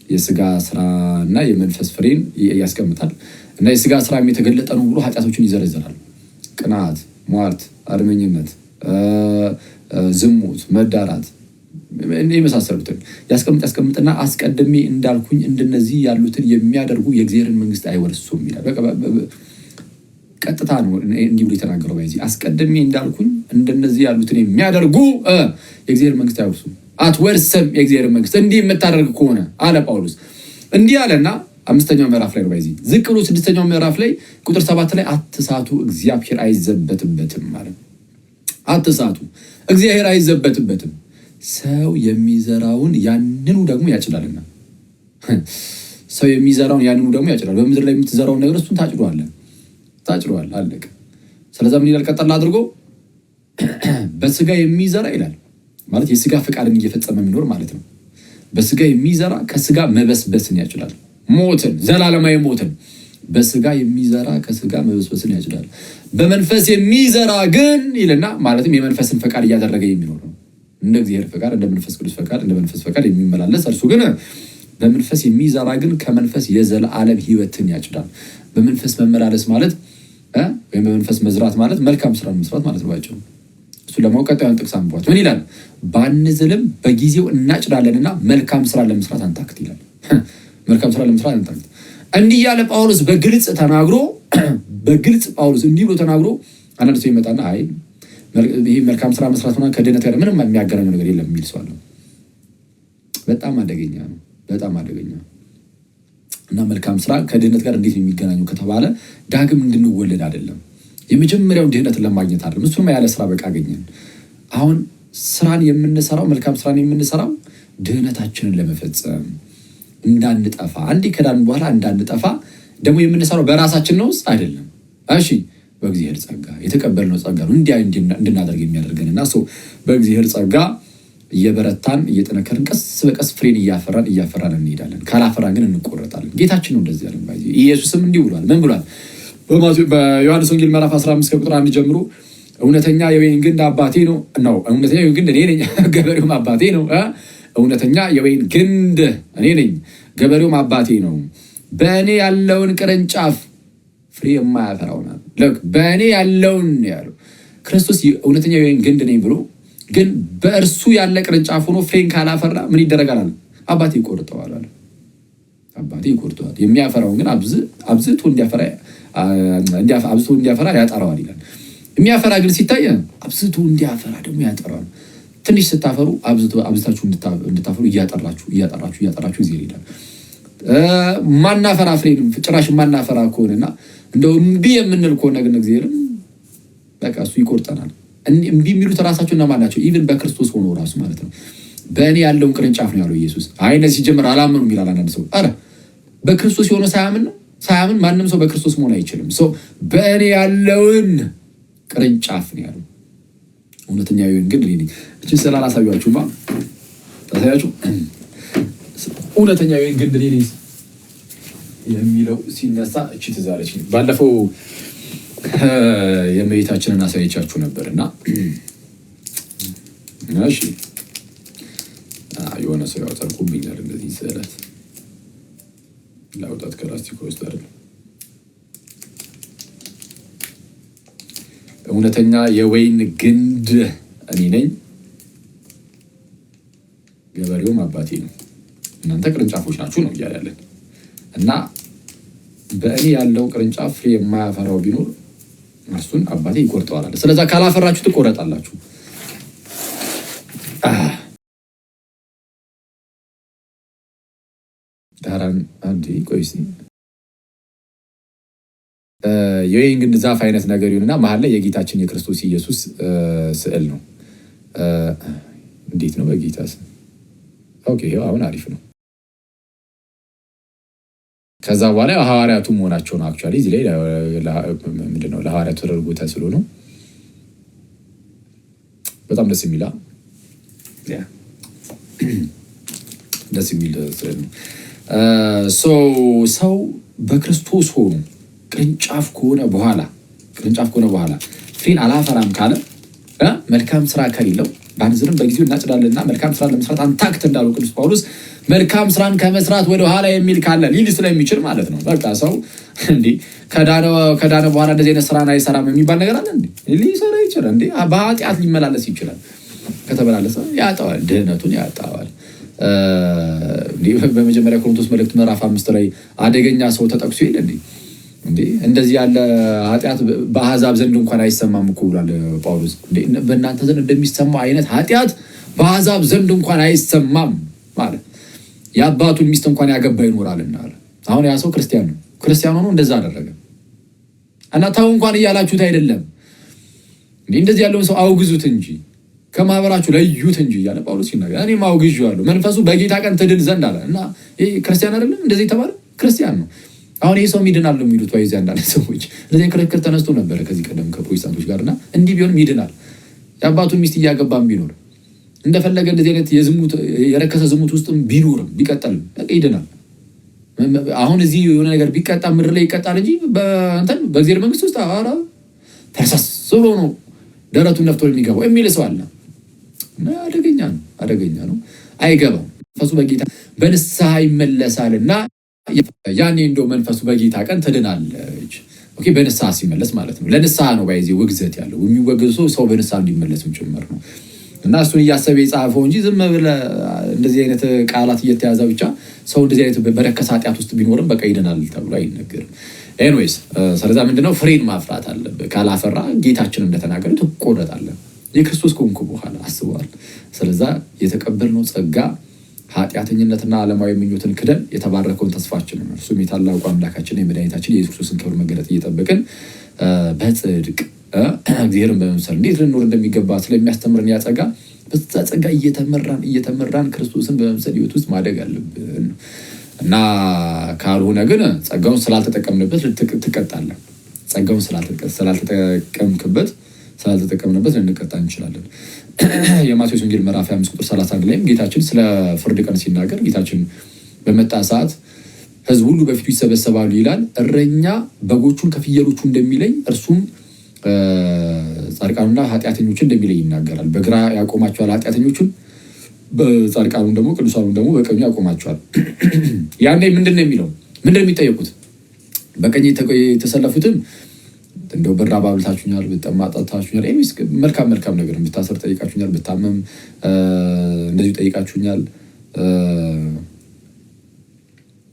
የስጋ ስራና የመንፈስ ፍሬን ያስቀምጣል። እና የስጋ ስራ የተገለጠ ነው ብሎ ኃጢአቶችን ይዘረዝራል። ቅናት፣ ሟርት፣ አድመኝነት፣ ዝሙት፣ መዳራት የመሳሰሉትን ያስቀምጥና አስቀድሜ እንዳልኩኝ እንደነዚህ ያሉትን የሚያደርጉ የእግዚአብሔርን መንግስት አይወርሱም ይላል። ቀጥታ ነው እንዲህ ብሎ የተናገረው። በዚህ አስቀድሜ እንዳልኩኝ እንደነዚህ ያሉትን የሚያደርጉ የእግዚአብሔር መንግስት አይወርሱም፣ አትወርስም የእግዚአብሔር መንግስት እንዲህ የምታደርግ ከሆነ አለ ጳውሎስ። እንዲህ አለና 5ኛው ምዕራፍ ላይ ነው። በዚህ ዝቅ ብሎ 6ኛው ምዕራፍ ላይ ቁጥር 7 ላይ አትሳቱ እግዚአብሔር አይዘበትበትም ማለት አትሳቱ እግዚአብሔር አይዘበትበትም፣ ሰው የሚዘራውን ያንኑ ደግሞ ያጭዳልና። ሰው የሚዘራውን ያንኑ ደግሞ ያጭዳል። በምድር ላይ የምትዘራውን ነገር እሱን ታጭዷል አለቀ። ስለዛ ምን ይላል ቀጠል አድርጎ በስጋ የሚዘራ ይላል ማለት የስጋ ፈቃድን እየፈጸመ የሚኖር ማለት ነው። በስጋ የሚዘራ ከስጋ መበስበስን ያጭዳል፣ ሞትን፣ ዘላለማዊ ሞትን። በስጋ የሚዘራ ከስጋ መበስበስን ያጭዳል። በመንፈስ የሚዘራ ግን ይልና ማለትም የመንፈስን ፈቃድ እያደረገ የሚኖር ነው። እንደ እግዚአብሔር ፈቃድ፣ እንደ መንፈስ ቅዱስ ፈቃድ፣ እንደ መንፈስ ፈቃድ የሚመላለስ እርሱ ግን በመንፈስ የሚዘራ ግን ከመንፈስ የዘላለም ሕይወትን ያጭዳል። በመንፈስ መመላለስ ማለት ወይም በመንፈስ መዝራት ማለት መልካም ስራ መስራት ማለት ነው ባጭሩ። እሱ ለማወቅ ቀጣዩን ጥቅስ አንብቧት። ምን ይላል? ባንዝልም በጊዜው እናጭዳለንና መልካም ስራ ለመስራት አንታክት ይላል። መልካም ስራ ለመስራት አንታክት። እንዲህ ያለ ጳውሎስ በግልጽ ተናግሮ ጳውሎስ እንዲህ ብሎ ተናግሮ አንዳንድ ሰው ይመጣና አይ ይሄ መልካም ስራ መስራት ሆነ ከድህነት ጋር ምንም የሚያገናኘው ነገር የለም የሚል ሰው አለ። በጣም አደገኛ ነው። እና መልካም ስራ ከድህነት ጋር እንዴት ነው የሚገናኘው ከተባለ ዳግም እንድንወለድ አይደለም። የመጀመሪያውን ድህነትን ለማግኘት አይደለም። እሱንም ያለ ስራ በቃ አገኘን። አሁን ስራን የምንሰራው መልካም ስራን የምንሰራው ድህነታችንን ለመፈጸም እንዳንጠፋ፣ አንዴ ከዳን በኋላ እንዳንጠፋ ደግሞ የምንሰራው በራሳችን ነው አይደለም። እሺ በእግዚአብሔር ጸጋ የተቀበልነው ጸጋ ነው እንድናደርግ የሚያደርገንና በእግዚአብሔር ጸጋ እየበረታን እየጠነከርን ቀስ በቀስ ፍሬን እያፈራን እንሄዳለን። ካላፈራን ግን እንቆረጣለን። ጌታችን ነው እንደዚህ ያለን። ኢየሱስም እንዲህ ብሏል። ምን ብሏል? በዮሐንስ ወንጌል ምዕራፍ 15 ከቁጥር 1 ጀምሮ እውነተኛ የወይን ግንድ አባቴ ነው። እውነተኛ የወይን ግንድ እኔ ነኝ፣ ገበሬውም አባቴ ነው። እውነተኛ የወይን ግንድ እኔ ነኝ፣ ገበሬውም አባቴ ነው። በእኔ ያለውን ቅርንጫፍ ፍሬ የማያፈራውን በእኔ ያለውን ያለው ክርስቶስ እውነተኛ የወይን ግንድ ነኝ ብሎ ግን በእርሱ ያለ ቅርንጫፍ ሆኖ ፍሬን ካላፈራ ምን ይደረጋል? አባቴ ይቆርጠዋል። የሚያፈራውን ግን አብዝቶ እንዲያፈራ ያጠራዋል ይላል። የሚያፈራ ግን ሲታይ አብዝቶ እንዲያፈራ ደግሞ ያጠራዋል። ትንሽ ስታፈሩ አብዝታችሁ እንድታፈሩ እያጠራችሁ እዚህ ይሄዳል። ማናፈራ ፍሬን ጭራሽ ማናፈራ ከሆነና እንደው እምቢ የምንል ከሆነ ግን እግዚአብሔር በቃ እሱ ይቆርጠናል። እምቢ የሚሉት ራሳቸው እነማን ናቸው? ኢቭን በክርስቶስ ሆኖ ራሱ ማለት ነው። በእኔ ያለውን ቅርንጫፍ ነው ያለው ኢየሱስ። አይ እነዚህ ሲጀምር አላመኑም ይላል አንዳንድ ሰው። ኧረ በክርስቶስ የሆነ ሳያምን ማንም ሰው በክርስቶስ መሆን አይችልም። ሰው በእኔ ያለውን ቅርንጫፍ ነው ያለው። እውነተኛ የወይን ግንድ እኔ ነኝ። እችን የሚለው ሲነሳ እቺ ትዝ አለችኝ። ባለፈው የእመቤታችንን አሳይቻችሁ ነበርና እሺ የሆነ ሰው ያወጣብኛል እንደዚህ ስዕላት ላውጣት ከላስቲክ ውስጥ አይደል። እውነተኛ የወይን ግንድ እኔ ነኝ፣ ገበሬውም አባቴ ነው፣ እናንተ ቅርንጫፎች ናችሁ ነው እያለ ያለን እና በእኔ ያለው ቅርንጫፍ ፍሬ የማያፈራው ቢኖር እሱን አባቴ ይቆርጠዋል። ስለዛ ካላፈራችሁ ትቆረጣላችሁ። ዳራን አንዴ ቆይሲ የወይን ግንድ ዛፍ አይነት ነገር ይሁንና መሀል ላይ የጌታችን የክርስቶስ ኢየሱስ ስዕል ነው። እንዴት ነው በጌታ ስም? ኦኬ አሁን አሪፍ ነው። ከዛ በኋላ ሐዋርያቱ መሆናቸው ነው። አክቹአሊ እዚህ ላይ ምንድነው ለሐዋርያቱ ተደርጎ ተስሎ ነው። በጣም ደስ የሚል ደስ የሚል ሰው በክርስቶስ ሆኖ ቅርንጫፍ ከሆነ በኋላ ፍሬን አላፈራም ካለ መልካም ስራ ከሌለው ባንዝርም በጊዜው እናጭዳለንና መልካም ስራ ለመስራት አንታክት እንዳለው ቅዱስ ጳውሎስ መልካም ስራን ከመስራት ወደ ኋላ የሚል ካለ ሊል ስለሚችል ማለት ነው። በቃ ሰው እንዴ ከዳነ በኋላ እንደዚህ አይነት ስራን አይሰራም የሚባል ነገር አለ እንዴ? ሊሰራ ይችላል እንዴ? በኃጢአት ሊመላለስ ይችላል። ከተመላለሰ ያጣዋል፣ ድህነቱን ያጣዋል። በመጀመሪያ ቆሮንቶስ መልእክት ምዕራፍ 5 ላይ አደገኛ ሰው ተጠቅሶ ይል እንዴ እንደዚህ ያለ ኃጢአት በአሕዛብ ዘንድ እንኳን አይሰማም እኮ ብሏል ጳውሎስ። በእናንተ ዘንድ እንደሚሰማው አይነት ኃጢአት በአሕዛብ ዘንድ እንኳን አይሰማም ማለት የአባቱን ሚስት እንኳን ያገባ ይኖራልና አለ። አሁን ያ ሰው ክርስቲያን ሆኖ እንደዛ አደረገ እና ታው እንኳን እያላችሁት አይደለም እንደዚህ ያለውን ሰው አውግዙት እንጂ ከማህበራችሁ ለዩት እንጂ እያለ ጳውሎስ ይናገራል። እኔም አውግዤዋለሁ መንፈሱ በጌታ ቀን ትድን ዘንድ አለ እና ይሄ ክርስቲያን አይደለም እንደዚህ ተባለ ክርስቲያን ነው። አሁን ይሄ ሰው ይድናል ነው የሚሉት ወይስ አንዳንድ ሰዎች እንደዚህ ክርክር ተነስቶ ነበር ከዚህ ቀደም ከፕሮቴስታንቶች ጋርና እንዲህ ቢሆንም ይድናል። የአባቱን ሚስት እያገባም ቢኖር እንደፈለገ እንደዚህ አይነት የረከሰ ዝሙት ውስጥም ቢኖርም ቢቀጥልም ይድናል። አሁን እዚህ የሆነ ነገር ቢቀጣ ምድር ላይ ይቀጣል እንጂ በእግዚአብሔር መንግስት ውስጥ ተርሳስ ብሎ ነው ደረቱን ነፍቶ የሚገባው የሚል ሰው አለ። አደገኛ ነው። አይገባም። መንፈሱ በጌታ በንስሐ ይመለሳልና ያኔ እንደው መንፈሱ በጌታ ቀን ትድናለች። ኦኬ በንስሐ ሲመለስ ማለት ነው። ለንስሐ ነው ባይዚ ውግዘት ያለው የሚወገዙ ሰው በንስሐ እንዲመለስም ጭምር ነው። እና እሱን እያሰበ የጻፈው እንጂ ዝም ብለህ እንደዚህ አይነት ቃላት እየተያዘ ብቻ ሰው እንደዚህ አይነት በረከሰ ኃጢአት ውስጥ ቢኖርም በቃ ይድናል ተብሎ አይነገርም። ኤኒዌይስ ስለዛ ምንድነው ፍሬን ማፍራት አለብህ። ካላፈራ ጌታችን እንደተናገረ ትቆረጣለህ። የክርስቶስ ከሆንኩ በኋላ አስበዋል። ስለዛ የተቀበልነው ጸጋ ኃጢአተኝነትና ዓለማዊ ምኞትን ክደን የተባረከውን ተስፋችንን እርሱም የታላቁ አምላካችን የመድኃኒታችን የኢየሱስ ክርስቶስን ክብር መገለጥ እየጠበቅን በጽድቅ እግዚአብሔርን በመምሰል እንዴት ልንኖር እንደሚገባ ስለሚያስተምረን ያ ጸጋ በዛ ጸጋ እየተመራን ክርስቶስን በመምሰል ህይወት ውስጥ ማደግ አለብን እና ካልሆነ ግን ጸጋውን ስላልተጠቀምንበት ትቀጣለህ። ጸጋውን ስላልተጠቀምንበት ልንቀጣ እንችላለን። የማቴዎስ ወንጌል ምዕራፍ 5 ቁጥር 31 ላይም ጌታችን ስለ ፍርድ ቀን ሲናገር ጌታችን በመጣ ሰዓት ህዝብ ሁሉ በፊቱ ይሰበሰባሉ ይላል። እረኛ በጎቹን ከፍየሎቹ እንደሚለይ እርሱም ጻድቃኑና ኃጢአተኞችን እንደሚለይ ይናገራል። በግራ ያቆማቸዋል ኃጢአተኞችን፣ በጻድቃኑን ደግሞ ቅዱሳኑን ደግሞ በቀኙ ያቆማቸዋል። ያኔ ምንድን ነው የሚለው? ምንድን ነው የሚጠየቁት? በቀኝ የተሰለፉትም እንደው በራብ አብልታችሁኛል፣ ብጠማ አጠጥታችሁኛል፣ መልካም ነገር ብታሰር ጠይቃችሁኛል፣ ብታመም እንደዚሁ ጠይቃችሁኛል፣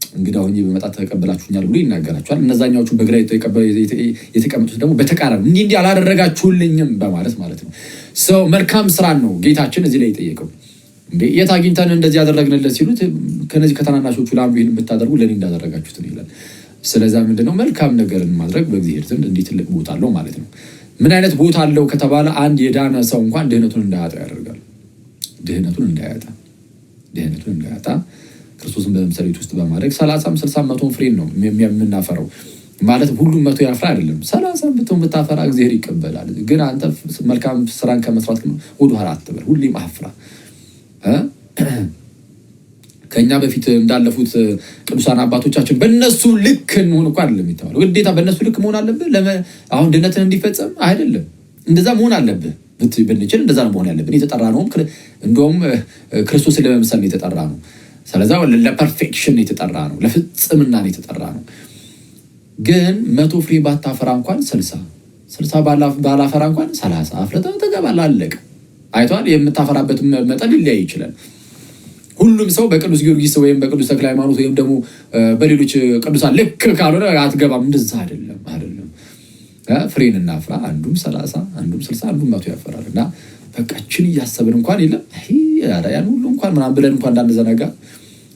እንግዳ ሆኜ በመጣ ተቀበላችሁኛል ብሎ ይናገራቸዋል። እነዛኛዎቹ በግራ የተቀመጡት ደግሞ በተቃራኒ እንዲህ አላደረጋችሁልኝም በማለት ማለት ነው። ሰው መልካም ስራን ነው ጌታችን እዚህ ላይ የጠየቀው። የት አግኝተን እንደዚህ ያደረግንለት ሲሉት ከነዚህ ከተናናሾቹ ለአንዱ ይህን ብታደርጉ ለእኔ እንዳደረጋችሁት ነው ይላል። ስለዛ ምንድነው መልካም ነገርን ማድረግ በእግዚአብሔር ዘንድ እንዲህ ትልቅ ቦታ አለው ማለት ነው። ምን አይነት ቦታ አለው ከተባለ አንድ የዳነ ሰው እንኳን ድህነቱን እንዳያጣ ያደርጋል። ድህነቱን እንዳያጣ ክርስቶስን በመምሰል ውስጥ በማድረግ 30 60 100 ፍሬን ነው የምናፈራው ማለት ሁሉም 100 ያፍራ አይደለም። 30 ብታፈራ እግዚአብሔር ይቀበላል። ግን አንተ መልካም ስራን ከመስራት ወደ ኋላ አትበል። ሁሌም አፍራ። ከኛ በፊት እንዳለፉት ቅዱሳን አባቶቻችን በእነሱ ልክ እንሆን እንኳን አይደለም የተባለው። ግዴታ በእነሱ ልክ መሆን አለብህ አሁን ድነትን እንዲፈጸም አይደለም። እንደዛ መሆን አለብህ ብንችል እንደዛ ነው መሆን ያለብን። የተጠራ ነው እንደውም ክርስቶስን ለመምሰል የተጠራ ነው። ስለዚህ ለፐርፌክሽን የተጠራ ነው፣ ለፍጽምና የተጠራ ነው። ግን 100 ፍሬ ባታፈራ እንኳን 60 ባላፈራ እንኳን 30 አፍርተህ ትገባለህ። አለቀ። አይቷል። የምታፈራበት መጠን ሊለያይ ይችላል። ሁሉም ሰው በቅዱስ ጊዮርጊስ ወይም በቅዱስ ተክለ ሃይማኖት ወይም ደግሞ በሌሎች ቅዱሳን ልክ ካልሆነ አትገባም። እንደዛ አይደለም። ፍሬን እናፍራ። አንዱም 30 አንዱም 60 አንዱም 100 ያፈራል። እና በቃችን እያሰብን እንኳን የለም ያን ሁሉ እንኳን ምናምን ብለን እንኳን እንዳንዘናጋ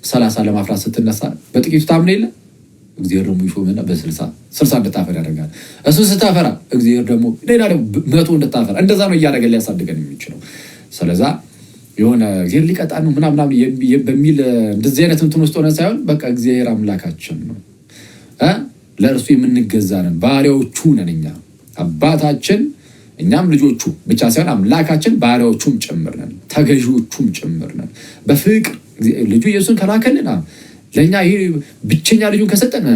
30 ለማፍራት ስትነሳ በጥቂቱ ታምን የለ እግዚአብሔር ደግሞ ይሾምና በ60 እንድታፈራ ያደርጋል። እሱ ስታፈራ እግዚአብሔር ደግሞ ሌላ ደግሞ 100 እንድታፈራ እንደዛ ነው እያደረገ ሊያሳድገን የሚችለው። ስለዛ የሆነ እግዚአብሔር ሊቀጣን ነው ምናምን በሚል እንደዚህ አይነት እንትን ውስጥ ሆነ ሳይሆን በቃ እግዚአብሔር አምላካችን ነው፣ ለእርሱ የምንገዛ ነን፣ ባሪያዎቹ ነን። እኛ አባታችን እኛም ልጆቹ ብቻ ሳይሆን አምላካችን ባሪያዎቹም ጭምር ነን፣ ተገዢዎቹም ጭምር ነን። በፍቅር ልጁ ኢየሱስን ከላከልን ለእኛ ይህ ብቸኛ ልጁን ከሰጠን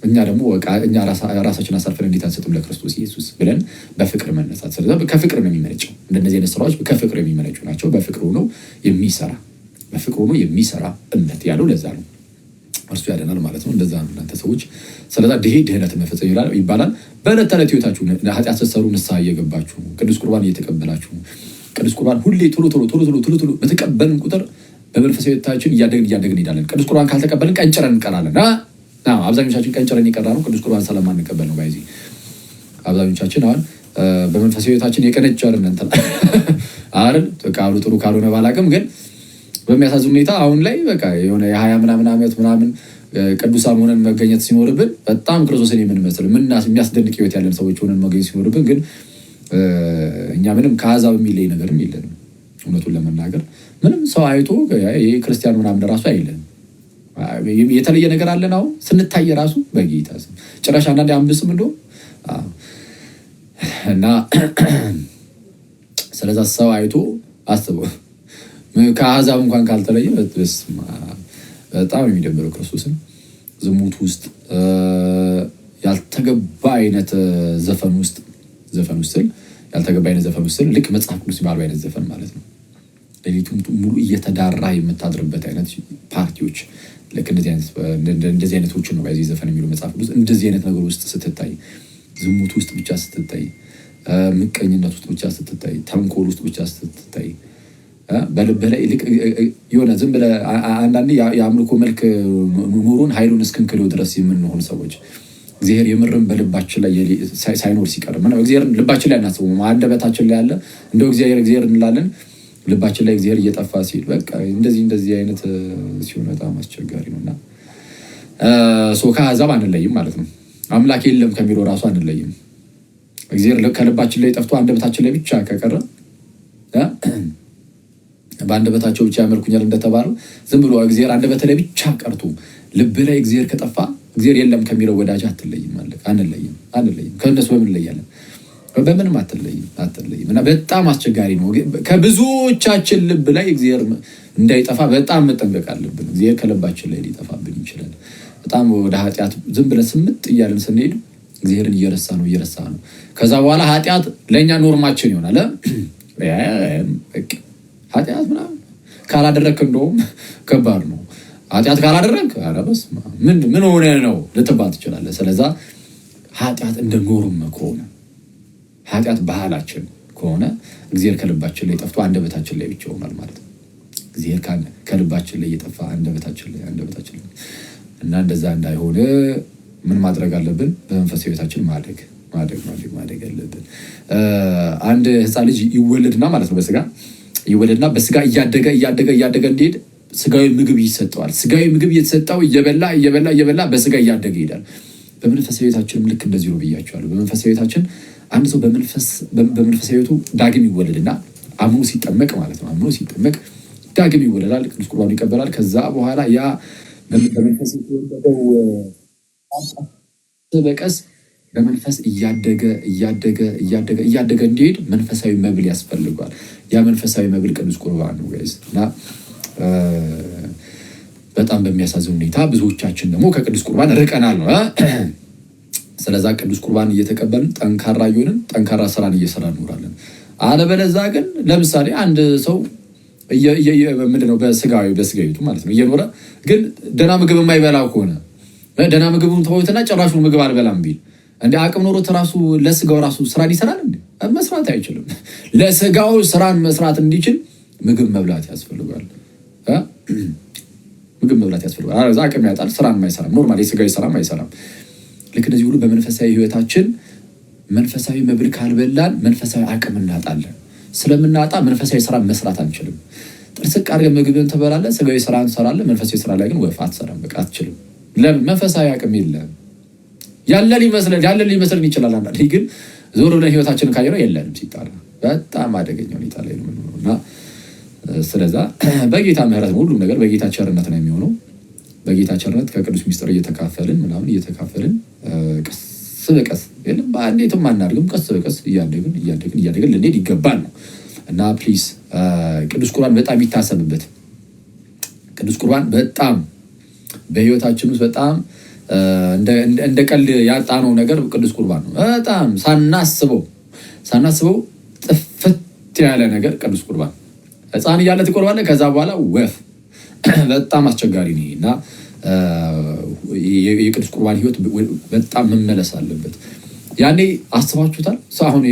እኛ ደግሞ እኛ ራሳችን አሳልፈን እንዴት አንሰጥም ለክርስቶስ ኢየሱስ ብለን በፍቅር መነሳት። ስለዚህ ከፍቅር ነው የሚመነጨው። እንደነዚህ አይነት ስራዎች ከፍቅር የሚመነጩ ናቸው። በፍቅር ሆኖ የሚሰራ እምነት ያለው ለዛ ነው። እርሱ ያደናል ማለት ነው። እንደዛ ነው እናንተ ሰዎች። ስለዚህ ድህነትን መፈጸም ይባላል። በዕለት ተዕለት ህይወታችሁ ኃጢአት ስትሰሩ ንስሐ እየገባችሁ ቅዱስ ቁርባን እየተቀበላችሁ ቅዱስ ቁርባን ሁሌ ቶሎ በተቀበልን ቁጥር በመንፈሳዊ ህይወታችን እያደግን እንሄዳለን። ቅዱስ ቁርባን ካልተቀበልን ቀንጭረን እንቀራለን። አብዛኞቻችን ቀንጭረን የቀራ ነው ቅዱስ ቁርባን ስለማንቀበል ነው። ባይዚ አብዛኞቻችን አሁን በመንፈሳዊ ህይወታችን የቀነጨርን እንትን አይደል? ቃሉ ጥሩ ካልሆነ ባላቅም ግን በሚያሳዝን ሁኔታ አሁን ላይ በቃ የሆነ የ20 ምናምን ዓመት ምናምን ቅዱሳን ሆነን መገኘት ሲኖርብን በጣም ክርስቶስን የምንመስል የሚያስደንቅ ህይወት ያለን ሰዎች ሆነን መገኘት ሲኖርብን ግን እኛ ምንም ከአሕዛብ የሚለይ ነገርም የለንም። እውነቱን ለመናገር ምንም ሰው አይቶ ይሄ ክርስቲያን ምናምን ራሱ አይለን የተለየ ነገር አለን። አሁን ስንታይ ራሱ በጌታ ስም ጭራሽ አንዳንዴ አንብስም እንደው እና ስለዛ ሰው አይቶ አስበው ከአሕዛብ እንኳን ካልተለየ በጣም የሚደብረው ክርስቶስን ዝሙት ውስጥ ያልተገባ አይነት ዘፈን ውስጥ ያልተገባ አይነት ዘፈን ውስጥ ልክ መጽሐፍ ቅዱስ ባለው አይነት ዘፈን ማለት ነው። ሌሊቱን ሙሉ እየተዳራ የምታድርበት አይነት ፓርቲዎች ልክ እንደዚህ አይነቶችን ነው በዚህ ዘፈን የሚለው መጽሐፍ ቅዱስ። እንደዚህ አይነት ነገር ውስጥ ስትታይ፣ ዝሙት ውስጥ ብቻ ስትታይ፣ ምቀኝነት ውስጥ ብቻ ስትታይ፣ ተንኮል ውስጥ ብቻ ስትታይ በልብህ ላይ የሆነ ዝም ብለህ አንዳንዴ የአምልኮ መልክ ኑሮን ኃይሉን እስክንክለው ድረስ የምንሆን ሰዎች እግዚአብሔር የምርም በልባችን ላይ ሳይኖር ሲቀር እግዚአብሔር ልባችን ላይ እናስበው አንደበታችን ላይ አለ እንደው እግዚአብሔር እንላለን። ልባችን ላይ እግዚአብሔር እየጠፋ ሲል በቃ እንደዚህ አይነት ሲሆን በጣም አስቸጋሪ ነውና ከአሕዛብ አንለይም ማለት ነው። አምላክ የለም ከሚለው ራሱ አንለይም። እግዚአብሔር ከልባችን ላይ ጠፍቶ አንደበታችን ላይ ብቻ ከቀረ በአንደበታቸው ብቻ ያመልኩኛል እንደተባለው ዝም ብሎ እግዚአብሔር አንደበት ላይ ብቻ ቀርቶ ልብ ላይ እግዚአብሔር ከጠፋ እግዚአብሔር የለም ከሚለው ወዳጅ አትለይም ማለት አንለይም። ከእነሱ በምን እንለያለን? በምንም አትለይም። እና በጣም አስቸጋሪ ነው። ከብዙዎቻችን ልብ ላይ እግዚአብሔር እንዳይጠፋ በጣም መጠንቀቅ አለብን። እግዚአብሔር ከልባችን ላይ ሊጠፋብን ይችላል። በጣም ወደ ኃጢአት ዝም ብለን ስምጥ እያለን ስንሄድ እግዚአብሔርን እየረሳ ነው። ከዛ በኋላ ኃጢአት ለእኛ ኖርማችን ይሆናል። ኃጢአት ምናምን ካላደረግክ እንደውም ከባድ ነው። ኃጢአት ካላደረግክ ኧረ በስመ አብ ምን ሆነ ነው ልትባል ትችላለህ። ስለዛ ኃጢአት እንደ ኖርም ከሆነ ኃጢአት ባህላችን ከሆነ እግዚአብሔር ከልባችን ላይ ጠፍቶ አንደበታችን ላይ ብቻ ይሆናል ማለት ነው። እግዚአብሔር ከልባችን ላይ እየጠፋ አንደበታችን ላይ እና እንደዛ እንዳይሆን ምን ማድረግ አለብን? በመንፈሳዊ ሕይወታችን ማደግ አለብን። አንድ ሕፃን ልጅ ይወለድና ማለት ነው በስጋ እያደገ እንዲሄድ ስጋዊ ምግብ ይሰጠዋል። ስጋዊ ምግብ እየተሰጠው እየበላ በስጋ እያደገ ይሄዳል። በመንፈሳዊ ሕይወታችንም ልክ እንደዚህ ነው ብያቸዋለሁ። በመንፈሳዊ ሕይወታችን አንድ ሰው በመንፈሳዊ ሕይወቱ ዳግም ይወለድና አምኖ ሲጠመቅ ማለት ነው። አምኖ ሲጠመቅ ዳግም ይወለዳል፣ ቅዱስ ቁርባኑ ይቀበላል። ከዛ በኋላ ያ በመንፈስ የተወለደው በቀስ በመንፈስ እያደገ እንዲሄድ መንፈሳዊ መብል ያስፈልጓል። ያ መንፈሳዊ መብል ቅዱስ ቁርባን ነው ጋይስ። እና በሚያሳዝን ሁኔታ ብዙዎቻችን ደግሞ ከቅዱስ ቁርባን ርቀናል ነው። ስለዛ ቅዱስ ቁርባን እየተቀበልን ጠንካራ እየሆንን ጠንካራ ስራን እየሰራ እንኖራለን። አለበለዛ ግን ለምሳሌ አንድ ሰው ምንድነው በስጋዊቱ ማለት ነው እየኖረ ግን ደህና ምግብ የማይበላ ከሆነ ደህና ምግቡን ተውትና ጭራሹን ምግብ አልበላም ቢል እንደ አቅም ኖሮት ራሱ ለስጋው ራሱ ስራን ይሰራል እንዴ? መስራት አይችልም። ለስጋው ስራን መስራት እንዲችል ምግብ መብላት ያስፈልጋል። ምግብ መብላት ያስፈልጋል። አለዛ አቅም ያጣል፣ ስራን አይሰራም። ኖርማሊ የስጋዊ ስራም አይሰራም። ልክ እንደዚህ ሁሉ በመንፈሳዊ ህይወታችን መንፈሳዊ መብል ካልበላን መንፈሳዊ አቅም እናጣለን። ስለምናጣ መንፈሳዊ ስራ መስራት አንችልም። ጥርስቅ አድርገን ምግብን ትበላለህ፣ ስጋዊ ስራ እንሰራለን። መንፈሳዊ ስራ ላይ ግን ወፍ አትሰራም። በቃ አትችልም። ለምን? መንፈሳዊ አቅም የለም። ያለን ሊመስለን ይችላል። አንዳንዴ ግን ዞር ብለን ህይወታችንን ካየነው የለንም። ሲጣራ በጣም አደገኛ ሁኔታ ላይ ነው የምንኖረው እና ስለዛ በጌታ ምህረት ሁሉም ነገር በጌታ ቸርነት ነው የሚሆነው። በጌታ ቸርነት ከቅዱስ ሚስጥር እየተካፈልን ቀስ በቀስ የለም በአንዴትም አናድርግም። ቀስ በቀስ እያደግን ልንሄድ ይገባል ነው እና ፕሊዝ ቅዱስ ቁርባን በጣም ይታሰብበት። ቅዱስ ቁርባን በጣም በህይወታችን ውስጥ በጣም እንደ ቀልድ ያጣነው ነገር ቅዱስ ቁርባን ነው። በጣም ሳናስበው ጥፍት ያለ ነገር ቅዱስ ቁርባን። ህፃን እያለ ትቆርባለህ፣ ከዛ በኋላ ወፍ በጣም አስቸጋሪ ነው እና የቅዱስ ቁርባን ህይወት በጣም መመለስ አለበት። ያኔ አስባችሁታል? አሁን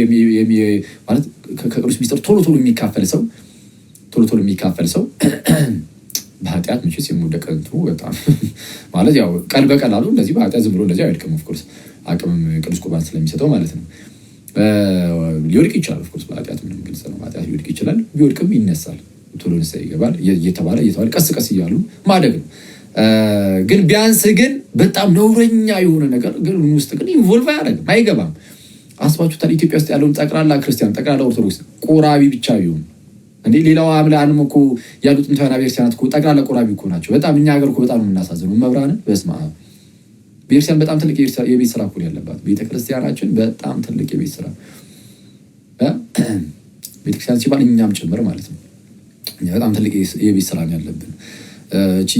ማለት ከቅዱስ ሚስጥር ቶሎ የሚካፈል ሰው በኃጢአት መቼስ የምወደቀ እንትኑ በጣም ማለት ያው ቀን በቀላሉ እንደዚህ በኃጢአት ዝም ብሎ እንደዚህ አይወድቅም። ኦፍኮርስ አቅምም ቅዱስ ቁርባን ስለሚሰጠው ማለት ነው። ሊወድቅ ይችላል። ኦፍኮርስ በኃጢአት ምንም ግልጽ ነው። ኃጢአት ሊወድቅ ይችላል። ቢወድቅም ይነሳል። ቶሎ ንስሐ ይገባል። እየተባለ ቀስ እያሉ ማደግ ነው። ግን ቢያንስ ግን በጣም ነውረኛ የሆነ ነገር ግን ውስጥ ግን ኢንቮልቭ አያደርግም፣ አይገባም። አስባችሁታል? ኢትዮጵያ ውስጥ ያለውን ጠቅላላ ክርስቲያን ጠቅላላ ኦርቶዶክስ ቆራቢ ብቻ ቢሆን እንዴ ሌላው አምላንም እኮ ያሉት እንተና ቤተክርስቲያናት እኮ ጠቅላላ ቆራቢ እኮ ናቸው። በጣም እኛ ሀገር እኮ በጣም የምናሳዝነው መብራንን በስመ አብ ቤተክርስቲያን በጣም ትልቅ የቤት ስራ እኮ ያለባት ቤተክርስቲያናችን በጣም ትልቅ የቤት ስራ ቤተክርስቲያን ሲባል እኛም ጭምር ማለት ነው። በጣም ትልቅ የቤት ስራ ነው ያለብን።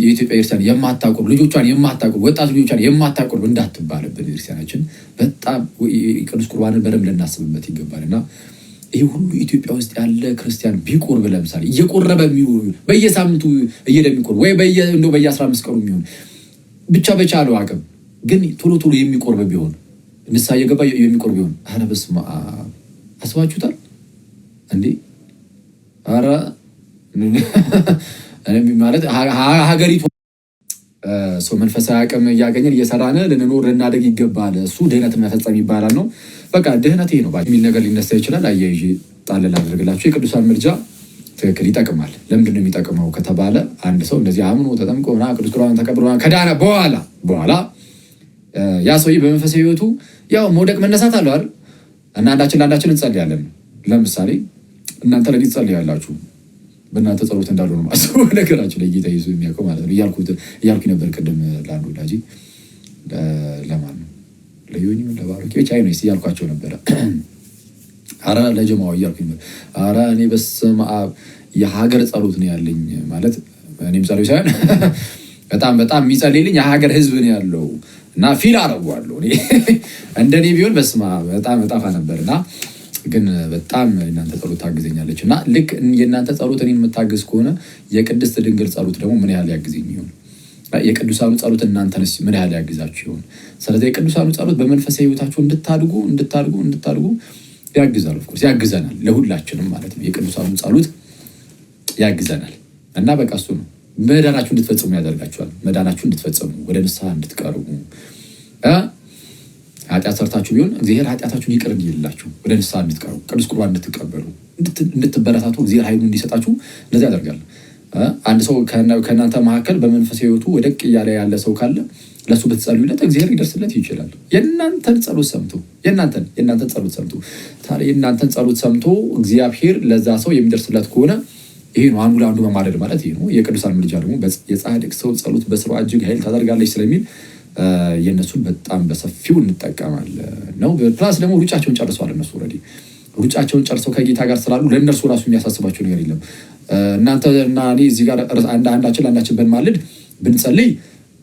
የኢትዮጵያ ቤተክርስቲያን የማታቆርብ ልጆቿን የማታቆርብ ወጣት ልጆቿን የማታቆርብ እንዳትባልብን ቤተክርስቲያናችን በጣም ቅዱስ ቁርባንን በደንብ ልናስብበት ይገባልና ይህ ሁሉ ኢትዮጵያ ውስጥ ያለ ክርስቲያን ቢቆርብ ለምሳሌ እየቆረበ የሚሆኑ በየሳምንቱ እየደሚቆርብ ወይ በየ15 ቀኑ የሚሆን ብቻ በቻለው አቅም ግን ቶሎ የሚቆርብ ቢሆን ንስሐ እየገባ የሚቆርብ ቢሆን ኧረ በስመ አብ አስባችሁታል እንዴ? ኧረ ማለት ሀገሪቱ ሰው መንፈሳዊ አቅም እያገኘን እየሰራን ልንኖር ልናደግ ይገባል። እሱ ድህነት መፈጸም ይባላል ነው። በቃ ድህነት ይሄ ነው የሚል ነገር ሊነሳ ይችላል። አያይዤ ጣል ላደርግላችሁ። የቅዱሳን ምልጃ ትክክል ይጠቅማል። ለምንድን ነው የሚጠቅመው ከተባለ አንድ ሰው እንደዚህ አምኖ ተጠምቆ ቅዱስ ቁርባን ተቀብሎ ከዳነ በኋላ ያ ሰውዬ በመንፈሳዊ ህይወቱ ያው መውደቅ መነሳት አለው አይደል? እና አንዳችን ለአንዳችን እንጸልያለን። ለምሳሌ እናንተ ለኔ ትጸልያላችሁ በእናንተ ጸሎት እንዳሉ ነው ማስበው ነገራችን ላይ ጌታ ኢየሱስ የሚያውቀው ማለት ነው። እያልኩኝ ነበር ቅድም ለአንዱ ወዳጄ ለማን ነው ለዮኒ ለባሮኪ ብቻ ነው እያልኳቸው ነበረ። ኧረ ለጀማው እያልኩኝ ነበር። ኧረ እኔ በስመ አብ የሀገር ጸሎት ነው ያለኝ ማለት እኔም ጸሎት ሳይሆን በጣም የሚጸልይልኝ የሀገር ህዝብ ነው ያለው እና ፊል አደርገዋለሁ እኔ እንደኔ ቢሆን በስመ አብ በጣም እጠፋ ነበርና ግን በጣም የእናንተ ጸሎት ታግዘኛለች እና ልክ የእናንተ ጸሎት እኔን የምታግዝ ከሆነ የቅድስት ድንግል ጸሎት ደግሞ ምን ያህል ያግዘኝ ይሆን? የቅዱሳኑ ጸሎት እናንተንስ ምን ያህል ያግዛችሁ ይሆን? ስለዚህ የቅዱሳኑ ጸሎት በመንፈሳዊ ህይወታችሁ እንድታድጉ ያግዛል። ኦፍኮርስ ያግዘናል፣ ለሁላችንም ማለት ነው። የቅዱሳኑ ጸሎት ያግዘናል እና በቃ እሱ ነው መዳናችሁ እንድትፈጽሙ ያደርጋችኋል። መዳናችሁ እንድትፈጽሙ ወደ ንስሐ እንድትቀርቡ ኃጢአት ሰርታችሁ ቢሆን እግዚአብሔር ኃጢአታችሁን ይቅር እንዲልላችሁ ወደ ንስሐ እንድትቀርቡ ቅዱስ ቁርባን እንድትቀበሉ እንድትበረታቱ እግዚአብሔር ኃይሉን እንዲሰጣችሁ እንደዚህ ያደርጋል። አንድ ሰው ከእናንተ መካከል በመንፈሳዊ ህይወቱ ወደቅ እያለ ያለ ሰው ካለ ለሱ ብትጸልዩለት እግዚአብሔር ሊደርስለት ይችላል። የእናንተን ጸሎት ሰምቶ ታዲያ የእናንተን ጸሎት ሰምቶ እግዚአብሔር ለዛ ሰው የሚደርስለት ከሆነ ይሄ ነው አንዱ ለአንዱ መማለድ ማለት ይሄ ነው። የቅዱሳን ምልጃ ደግሞ የጻድቅ ሰው ጸሎት በስራዋ እጅግ ኃይል ታደርጋለች ስለሚል የእነሱን በጣም በሰፊው እንጠቀማለን ነው። ፕላስ ደግሞ ሩጫቸውን ጨርሰዋል። እነሱ ኦልሬዲ ሩጫቸውን ጨርሰው ከጌታ ጋር ስላሉ ለእነርሱ ራሱ የሚያሳስባቸው ነገር የለም። እናንተ እና እኔ እዚህ ጋር አንዳችን ለአንዳችን ብንማልድ ብንጸልይ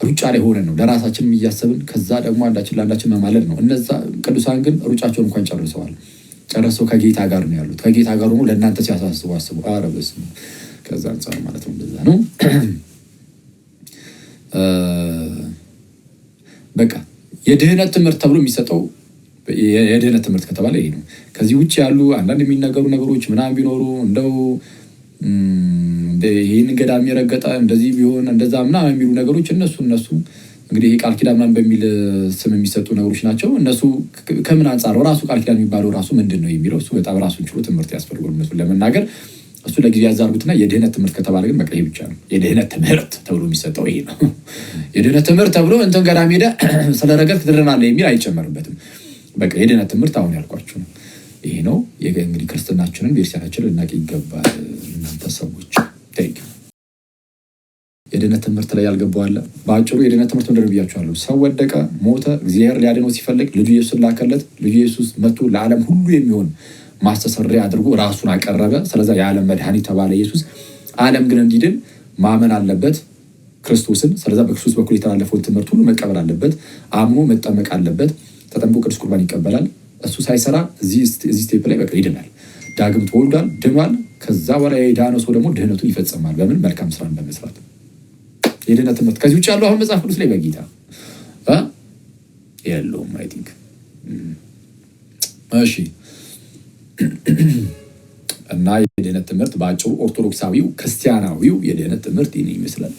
ሩጫ ላይ ሆነን ነው ለራሳችንም እያሰብን ከዛ ደግሞ አንዳችን ለአንዳችን መማለድ ነው። እነዛ ቅዱሳን ግን ሩጫቸውን እንኳን ጨርሰው ከጌታ ጋር ነው ያሉት። ከጌታ ጋር ሆኖ ለእናንተ ሲያሳስቡ አስቡ። ኧረ በስመ አብ። ከዛ አንጻር ማለት ነው እንደዛ ነው። በቃ የድህነት ትምህርት ተብሎ የሚሰጠው የድህነት ትምህርት ከተባለ ይሄ ነው። ከዚህ ውጭ ያሉ አንዳንድ የሚነገሩ ነገሮች ምናምን ቢኖሩ እንደው ይህን ገዳም የረገጠ እንደዚህ ቢሆን እንደዛ ምናምን የሚሉ ነገሮች እነሱ እንግዲህ ቃል ኪዳን ምናምን በሚል ስም የሚሰጡ ነገሮች ናቸው። እነሱ ከምን አንጻር ራሱ ቃል ኪዳን የሚባለው ራሱ ምንድን ነው የሚለው እሱ በጣም ራሱን ችሎ ትምህርት ያስፈልጋል እነሱን ለመናገር። እሱ ለጊዜ ያዛርጉትና የድህነት ትምህርት ከተባለ ግን በቃ ይሄ ብቻ ነው። የድህነት ትምህርት ተብሎ የሚሰጠው ይሄ ነው። የድህነት ትምህርት ተብሎ እንትን ገዳም ሄደ ስለረገጥክ ትድናለህ የሚል አይጨመርበትም። በቃ የድህነት ትምህርት አሁን ያልኳችሁ ነው። ይሄ ነው እንግዲህ ክርስትናችንን ቤተክርስቲያናችንን ልናውቅ ይገባል። እናንተ ሰዎች የድህነት ትምህርት ላይ ያልገባዋለ። በአጭሩ የድህነት ትምህርት ምንድን ነው ብያችኋለሁ። ሰው ወደቀ፣ ሞተ፣ እግዚአብሔር ሊያድነው ሲፈልግ ልጁ ኢየሱስን ላከለት። ልጁ ኢየሱስ መጥቶ ለዓለም ሁሉ የሚሆን ማስተሰሪያ አድርጎ ራሱን አቀረበ። ስለዛ የዓለም መድኃኒት ተባለ ኢየሱስ። ዓለም ግን እንዲድን ማመን አለበት ክርስቶስን። ስለዛ በክርስቶስ በኩል የተላለፈውን ትምህርት ሁሉ መቀበል አለበት። አምኖ መጠመቅ አለበት። ተጠምቆ ቅዱስ ቁርባን ይቀበላል። እሱ ሳይሰራ እዚህ ስቴፕ ላይ በቃ ይድናል። ዳግም ተወልዷል፣ ድኗል። ከዛ በኋላ የዳነው ሰው ደግሞ ድህነቱን ይፈጽማል። በምን? መልካም ስራን በመስራት። የድህነት ትምህርት ከዚህ ውጭ ያለው አሁን መጽሐፍ ቅዱስ ላይ በጌታ የለውም። አይ ቲንክ እሺ። እና የድህነት ትምህርት በአጭሩ ኦርቶዶክሳዊው ክርስቲያናዊው የድህነት ትምህርት ይህን ይመስላል።